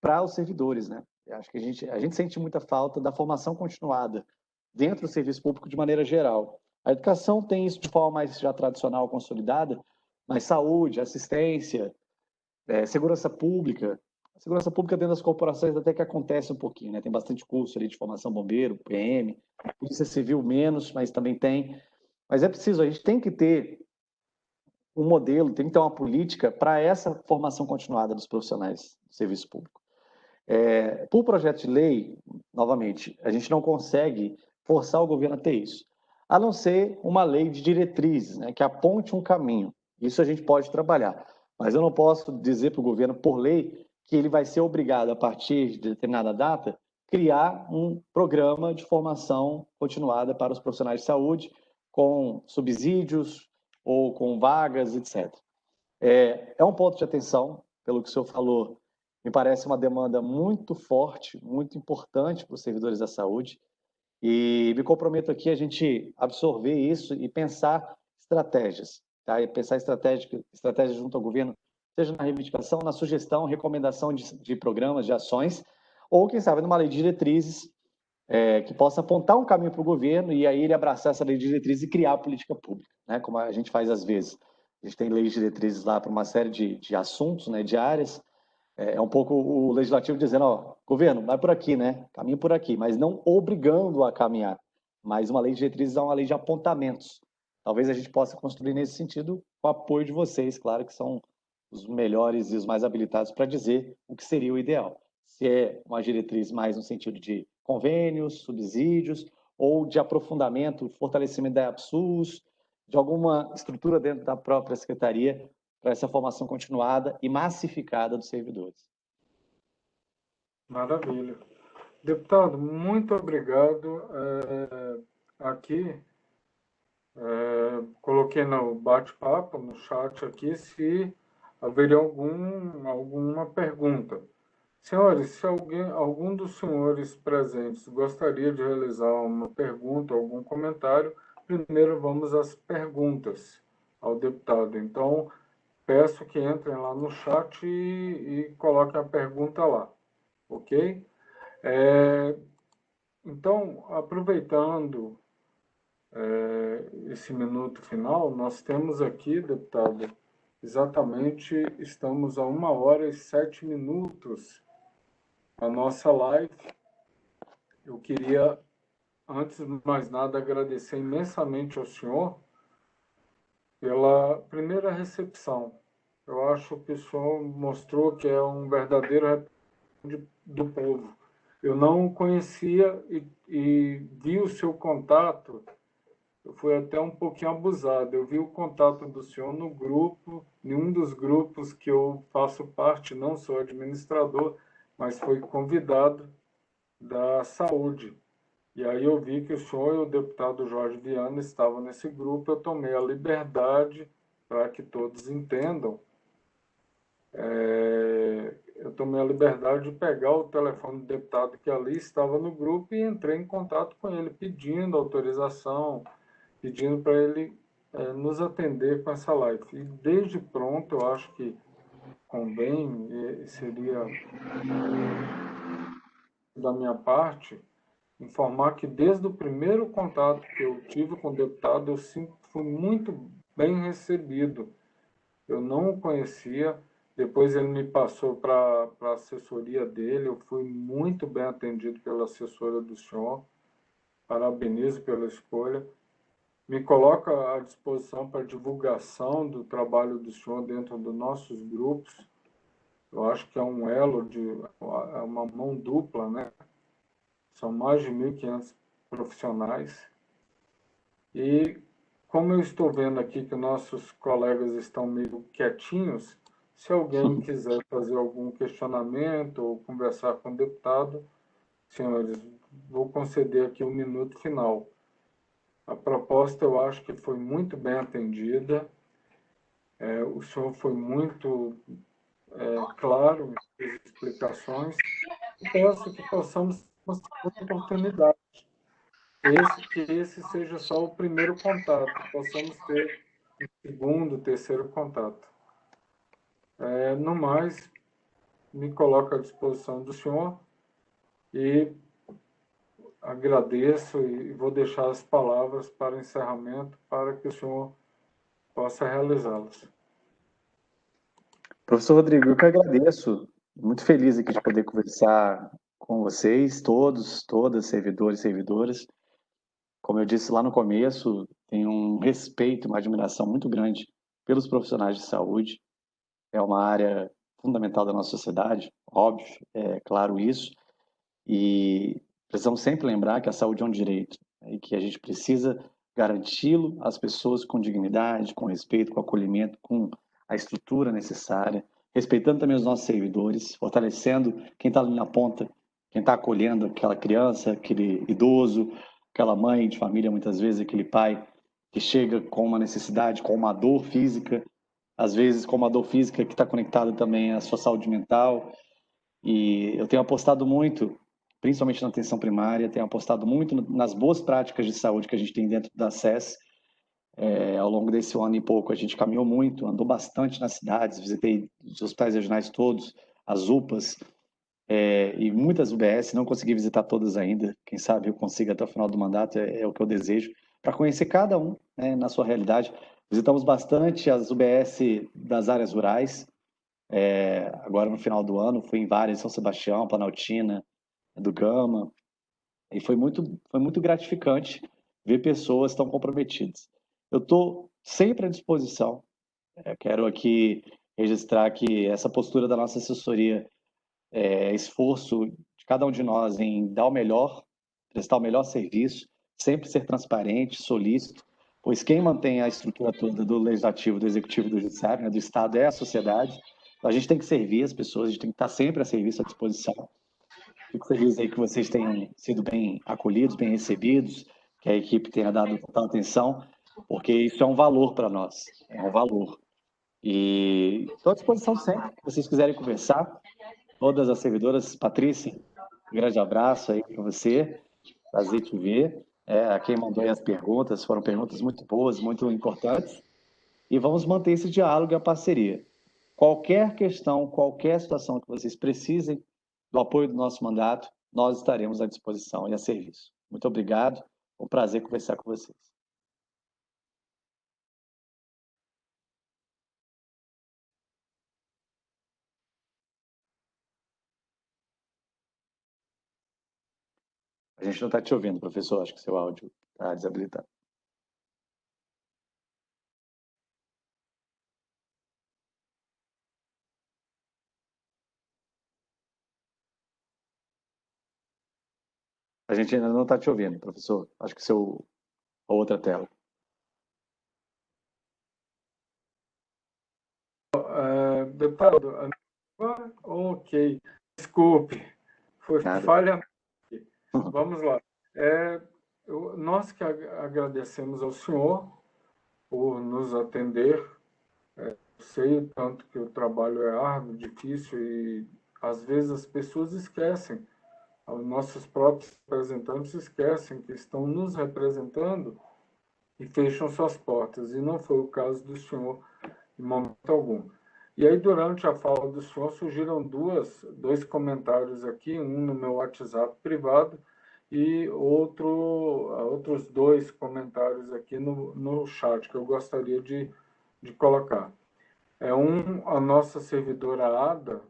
para os servidores, né? Eu acho que a gente sente muita falta da formação continuada dentro do serviço público de maneira geral. A educação tem isso de forma mais já tradicional, consolidada, mas saúde, assistência, segurança pública. A segurança pública dentro das corporações até que acontece um pouquinho, né? Tem bastante curso ali de formação bombeiro, PM, polícia civil menos, mas também tem. Mas é preciso, a gente tem que ter um modelo, tem que ter uma política para essa formação continuada dos profissionais do serviço público. Por projeto de lei, novamente, a gente não consegue forçar o governo a ter isso, a não ser uma lei de diretrizes, né, que aponte um caminho. Isso a gente pode trabalhar, mas eu não posso dizer para o governo, por lei, que ele vai ser obrigado, a partir de determinada data, criar um programa de formação continuada para os profissionais de saúde, com subsídios ou com vagas, etc. É um ponto de atenção, pelo que o senhor falou, me parece uma demanda muito forte, muito importante para os servidores da saúde, e me comprometo aqui a gente absorver isso e pensar estratégias, tá? E pensar estratégias junto ao governo, seja na reivindicação, na sugestão, recomendação de programas, de ações, ou, quem sabe, numa lei de diretrizes que possa apontar um caminho para o governo e aí ele abraçar essa lei de diretrizes e criar a política pública, né? Como a gente faz às vezes. A gente tem leis de diretrizes lá para uma série de assuntos, né, de áreas. É um pouco o legislativo dizendo, ó, governo, vai por aqui, né? Caminha por aqui, mas não obrigando a caminhar. Mas uma lei de diretrizes é uma lei de apontamentos. Talvez a gente possa construir nesse sentido com o apoio de vocês, claro, que são os melhores e os mais habilitados para dizer o que seria o ideal. Se é uma diretriz mais no sentido de convênios, subsídios, ou de aprofundamento, fortalecimento da APSUS, de alguma estrutura dentro da própria secretaria para essa formação continuada e massificada dos servidores. Maravilha. Deputado, muito obrigado. Aqui, coloquei no bate-papo, no chat aqui, se haveria alguma pergunta. Senhores, se algum dos senhores presentes gostaria de realizar uma pergunta, algum comentário, primeiro vamos às perguntas ao deputado. Então, peço que entrem lá no chat e coloquem a pergunta lá, ok? Então, aproveitando esse minuto final, nós temos aqui, deputado, exatamente, estamos a 1h07 a nossa live. Eu queria, antes de mais nada, agradecer imensamente ao senhor pela primeira recepção. Eu acho que o senhor mostrou que é um verdadeiro representante do povo. Eu não o conhecia e vi o seu contato, eu fui até um pouquinho abusado. Eu vi o contato do senhor no grupo, em um dos grupos que eu faço parte, não sou administrador, mas fui convidado da saúde. E aí eu vi que o senhor e o deputado Jorge Viana estavam nesse grupo, eu tomei a liberdade, para que todos entendam, eu tomei a liberdade de pegar o telefone do deputado que ali estava no grupo e entrei em contato com ele, pedindo autorização, pedindo para ele nos atender com essa live. E desde pronto, eu acho que convém, e seria da minha parte, informar que desde o primeiro contato que eu tive com o deputado, eu sempre fui muito bem recebido. Eu não o conhecia, depois ele me passou para a assessoria dele, eu fui muito bem atendido pela assessora do senhor, parabenizo pela escolha. Me coloca à disposição para divulgação do trabalho do senhor dentro dos nossos grupos. Eu acho que é um elo, é uma mão dupla, né? São mais de 1.500 profissionais. E como eu estou vendo aqui que nossos colegas estão meio quietinhos, se alguém quiser fazer algum questionamento ou conversar com o deputado, senhores, vou conceder aqui o minuto final. A proposta eu acho que foi muito bem atendida, o senhor foi muito claro nas explicações, e peço que possamos ter uma segunda oportunidade. Que esse seja só o primeiro contato, possamos ter um segundo, terceiro contato. No mais, me coloco à disposição do senhor e agradeço e vou deixar as palavras para encerramento para que o senhor possa realizá-las. Professor Rodrigo, eu que agradeço. Muito feliz aqui de poder conversar com vocês, todos, todas, servidores e servidoras. Como eu disse lá no começo, tenho um respeito, uma admiração muito grande pelos profissionais de saúde. É uma área fundamental da nossa sociedade, óbvio, é claro isso. E precisamos sempre lembrar que a saúde é um direito, né, e que a gente precisa garanti-lo às pessoas com dignidade, com respeito, com acolhimento, com a estrutura necessária, respeitando também os nossos servidores, fortalecendo quem está ali na ponta, quem está acolhendo aquela criança, aquele idoso, aquela mãe de família, muitas vezes, aquele pai que chega com uma necessidade, com uma dor física, às vezes com uma dor física que está conectada também à sua saúde mental. E eu tenho apostado muito, principalmente na atenção primária, tenho apostado muito nas boas práticas de saúde que a gente tem dentro da SES. Ao longo desse ano e pouco, a gente caminhou muito, andou bastante nas cidades, visitei os hospitais regionais todos, as UPAs, e muitas UBS, não consegui visitar todas ainda, quem sabe eu consiga até o final do mandato, é o que eu desejo, para conhecer cada um, né, na sua realidade. Visitamos bastante as UBS das áreas rurais, agora no final do ano, fui em várias, São Sebastião, Planaltina, do Gama, e foi muito gratificante ver pessoas tão comprometidas. Eu estou sempre à disposição, quero aqui registrar que essa postura da nossa assessoria esforço de cada um de nós em dar o melhor, prestar o melhor serviço, sempre ser transparente, solícito, pois quem mantém a estrutura toda do legislativo, do executivo, do judiciário, né, do Estado é a sociedade. Então, a gente tem que servir as pessoas, a gente tem que estar sempre a serviço, à disposição. Fico feliz aí que vocês tenham sido bem acolhidos, bem recebidos, que a equipe tenha dado total atenção, porque isso é um valor para nós, é um valor. E estou à disposição sempre, se vocês quiserem conversar, todas as servidoras. Patrícia, um grande abraço aí para você, prazer te ver. A quem mandou aí as perguntas, foram perguntas muito boas, muito importantes, e vamos manter esse diálogo e a parceria. Qualquer questão, qualquer situação que vocês precisem do apoio do nosso mandato, nós estaremos à disposição e a serviço. Muito obrigado, foi um prazer conversar com vocês. A gente não está te ouvindo, professor, acho que seu áudio está desabilitado. A gente ainda não está te ouvindo, professor. Acho que seu outra tela. Deputado, ok, desculpe, foi Nada. falha. Vamos lá. Nós que agradecemos ao senhor por nos atender. Sei o tanto que o trabalho é árduo, difícil e às vezes as pessoas esquecem, os nossos próprios representantes esquecem que estão nos representando e fecham suas portas. E não foi o caso do senhor em momento algum. E aí, durante a fala do senhor, surgiram dois comentários aqui, um no meu WhatsApp privado e outros dois comentários aqui no chat que eu gostaria de colocar. A nossa servidora Ada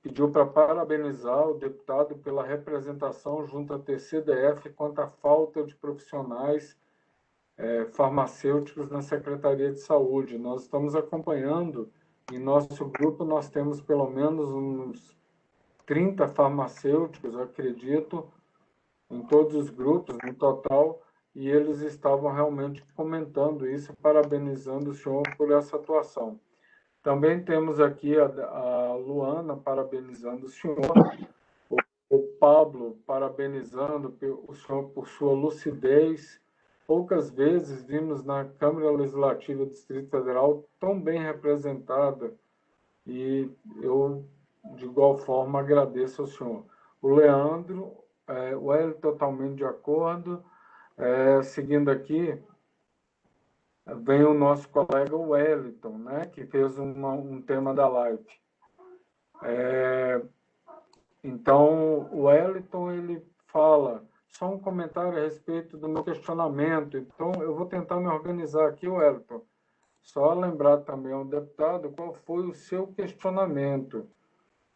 pediu para parabenizar o deputado pela representação junto à TCDF quanto à falta de profissionais farmacêuticos na Secretaria de Saúde. Nós estamos acompanhando, em nosso grupo nós temos pelo menos uns 30 farmacêuticos, acredito, em todos os grupos, no total, e eles estavam realmente comentando isso, parabenizando o senhor por essa atuação. Também temos aqui a Luana parabenizando o senhor, o Pablo parabenizando o senhor por sua lucidez. Poucas vezes vimos na Câmara Legislativa do Distrito Federal tão bem representada e eu, de igual forma, agradeço ao senhor. O Leandro, o Hélio totalmente de acordo. Seguindo aqui, vem o nosso colega Wellington, né, que fez um tema da live. Então, o Wellington, ele fala, só um comentário a respeito do meu questionamento. Então, eu vou tentar me organizar aqui, Wellington. Só lembrar também ao deputado qual foi o seu questionamento.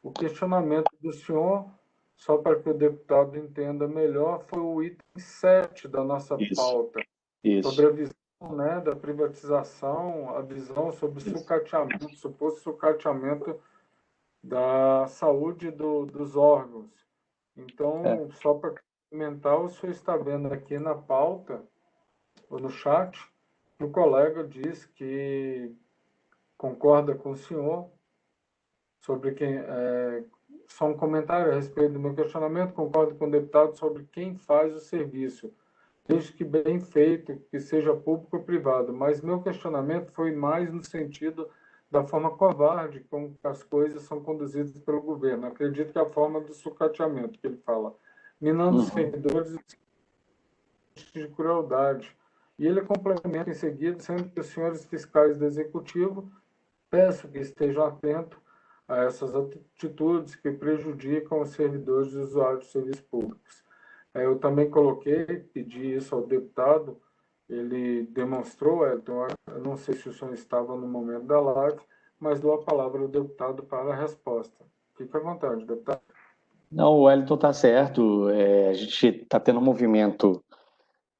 O questionamento do senhor, só para que o deputado entenda melhor, foi o item 7 da nossa pauta. Isso. Sobre a visão, né, da privatização, a visão sobre o sucateamento, suposto sucateamento da saúde dos órgãos. Então, só para comentar, o senhor está vendo aqui na pauta, ou no chat, que o colega diz que concorda com o senhor sobre quem... só um comentário a respeito do meu questionamento, concordo com o deputado sobre quem faz o serviço, desde que bem feito, que seja público ou privado. Mas meu questionamento foi mais no sentido da forma covarde como as coisas são conduzidas pelo governo. Acredito que a forma do sucateamento que ele fala, minando os servidores de crueldade. E ele complementa em seguida, sendo que os senhores fiscais do Executivo, peço que estejam atentos a essas atitudes que prejudicam os servidores e usuários de serviços públicos. Eu também pedi isso ao deputado, ele demonstrou, Elton, eu não sei se o senhor estava no momento da live, mas dou a palavra ao deputado para a resposta. Fique à vontade, deputado. Não, o Wellington está certo. A gente está tendo um movimento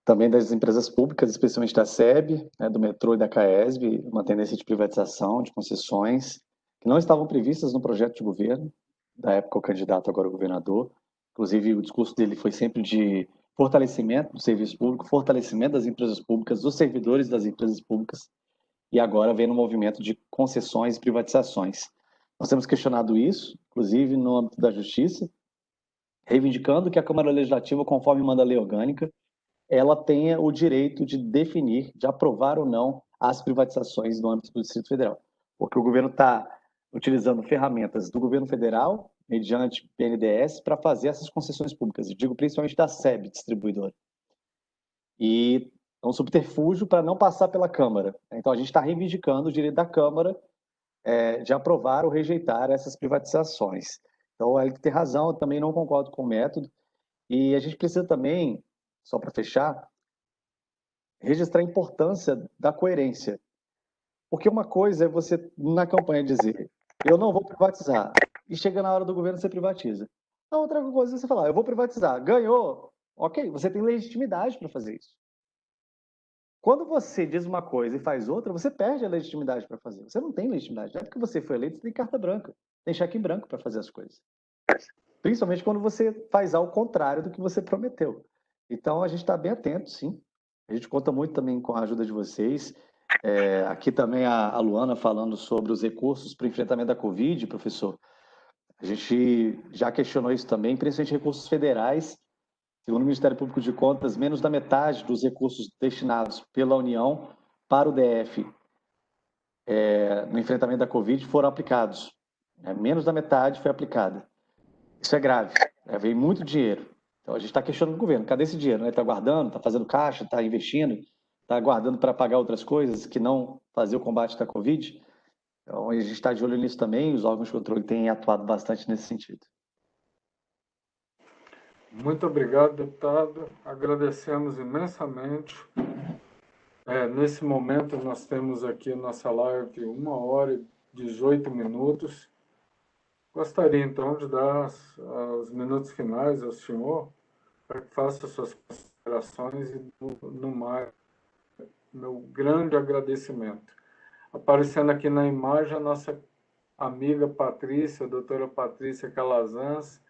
também das empresas públicas, especialmente da SEB, né, do metrô e da CAESB, uma tendência de privatização, de concessões, que não estavam previstas no projeto de governo, da época o candidato, agora o governador. Inclusive, o discurso dele foi sempre de fortalecimento do serviço público, fortalecimento das empresas públicas, dos servidores das empresas públicas, e agora vem no movimento de concessões e privatizações. Nós temos questionado isso, inclusive no âmbito da Justiça, reivindicando que a Câmara Legislativa, conforme manda a lei orgânica, ela tenha o direito de definir, de aprovar ou não as privatizações no âmbito do Distrito Federal. Porque o governo está utilizando ferramentas do governo federal, mediante BNDES, para fazer essas concessões públicas. Eu digo principalmente da SEB, distribuidora. E é um subterfúgio para não passar pela Câmara. Então, a gente está reivindicando o direito da Câmara de aprovar ou rejeitar essas privatizações. Então, ele tem razão, eu também não concordo com o método. E a gente precisa também, só para fechar, registrar a importância da coerência. Porque uma coisa é você, na campanha, dizer eu não vou privatizar, e chega na hora do governo você privatiza. A outra coisa é você falar eu vou privatizar, ganhou, ok, você tem legitimidade para fazer isso. Quando você diz uma coisa e faz outra, você perde a legitimidade para fazer. Você não tem legitimidade. Não é porque você foi eleito, você tem carta branca, tem cheque em branco para fazer as coisas. Principalmente quando você faz ao contrário do que você prometeu. Então, a gente está bem atento, sim. A gente conta muito também com a ajuda de vocês. Aqui também a Luana falando sobre os recursos para o enfrentamento da Covid, professor. A gente já questionou isso também, principalmente recursos federais. Segundo o Ministério Público de Contas, menos da metade dos recursos destinados pela União para o DF no enfrentamento da Covid foram aplicados. Menos da metade foi aplicada. Isso é grave. Veio muito dinheiro. Então a gente está questionando o governo. Cadê esse dinheiro? Está guardando, está fazendo caixa, está investindo, está guardando para pagar outras coisas que não fazer o combate da Covid? Então a gente está de olho nisso também. Os órgãos de controle têm atuado bastante nesse sentido. Muito obrigado, deputado. Agradecemos imensamente. Nesse momento, nós temos aqui a nossa live 1h18. Gostaria, então, de dar os minutos finais ao senhor para que faça suas considerações e, no mais, meu grande agradecimento. Aparecendo aqui na imagem a nossa amiga Patrícia, a doutora Patrícia Calazans,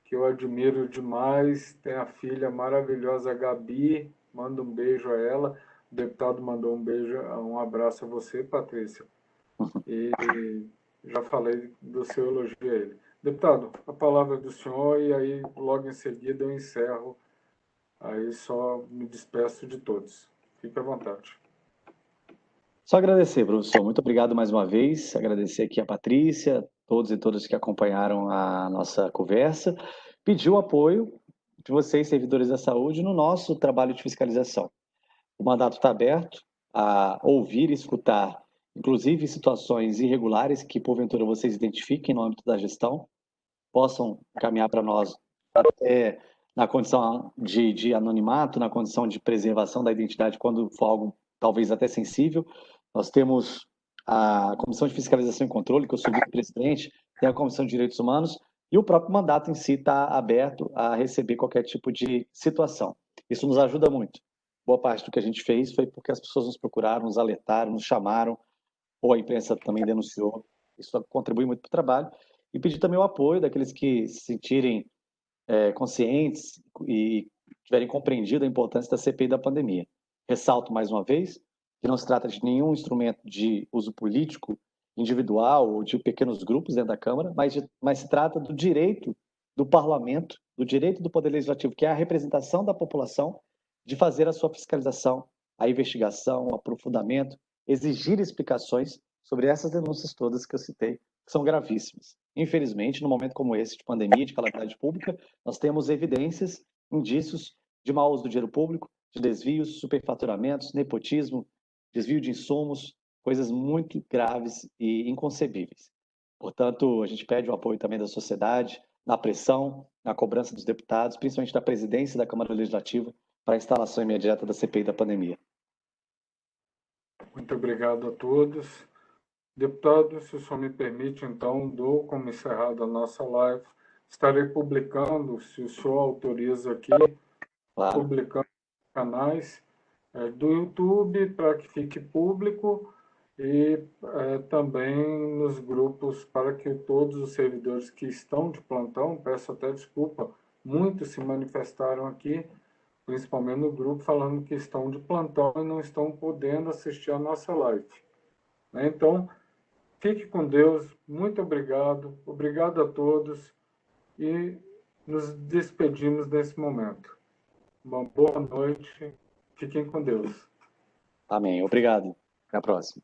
que eu admiro demais, tem a filha maravilhosa Gabi, manda um beijo a ela. O deputado mandou um beijo, um abraço a você, Patrícia. E já falei do seu elogio a ele. Deputado, a palavra é do senhor e aí logo em seguida eu encerro. Aí só me despeço de todos. Fique à vontade. Só agradecer, professor. Muito obrigado mais uma vez. Agradecer aqui a Patrícia, todos e todas que acompanharam a nossa conversa. Pedir o apoio de vocês, servidores da saúde, no nosso trabalho de fiscalização. O mandato está aberto a ouvir e escutar, inclusive situações irregulares que, porventura, vocês identifiquem no âmbito da gestão, possam encaminhar para nós até na condição de anonimato, na condição de preservação da identidade, quando for algo talvez até sensível. Nós temos a Comissão de Fiscalização e Controle, que eu sou vice-presidente, tem a Comissão de Direitos Humanos, e o próprio mandato em si está aberto a receber qualquer tipo de situação. Isso nos ajuda muito. Boa parte do que a gente fez foi porque as pessoas nos procuraram, nos alertaram, nos chamaram, ou a imprensa também denunciou. Isso contribui muito para o trabalho. E pedir também o apoio daqueles que se sentirem conscientes e tiverem compreendido a importância da CPI da pandemia. Ressalto mais uma vez que não se trata de nenhum instrumento de uso político individual ou de pequenos grupos dentro da Câmara, mas se trata do direito do parlamento, do direito do Poder Legislativo, que é a representação da população, de fazer a sua fiscalização, a investigação, o aprofundamento, exigir explicações sobre essas denúncias todas que eu citei, que são gravíssimas. Infelizmente, num momento como esse de pandemia, de calamidade pública, nós temos evidências, indícios de mau uso do dinheiro público, de desvios, superfaturamentos, nepotismo, desvio de insumos, coisas muito graves e inconcebíveis. Portanto, a gente pede o apoio também da sociedade, na pressão, na cobrança dos deputados, principalmente da presidência da Câmara Legislativa, para a instalação imediata da CPI da pandemia. Muito obrigado a todos. Deputado, se o senhor me permite, então, dou como encerrada a nossa live. Estarei publicando, se o senhor autoriza aqui, Claro. publicando nos canais do YouTube para que fique público e também nos grupos para que todos os servidores que estão de plantão, peço até desculpa, muitos se manifestaram aqui, principalmente no grupo, falando que estão de plantão e não estão podendo assistir a nossa live. Então, fique com Deus, muito obrigado, obrigado a todos e nos despedimos nesse momento. Uma boa noite, fiquem com Deus. Amém, obrigado. Até a próxima.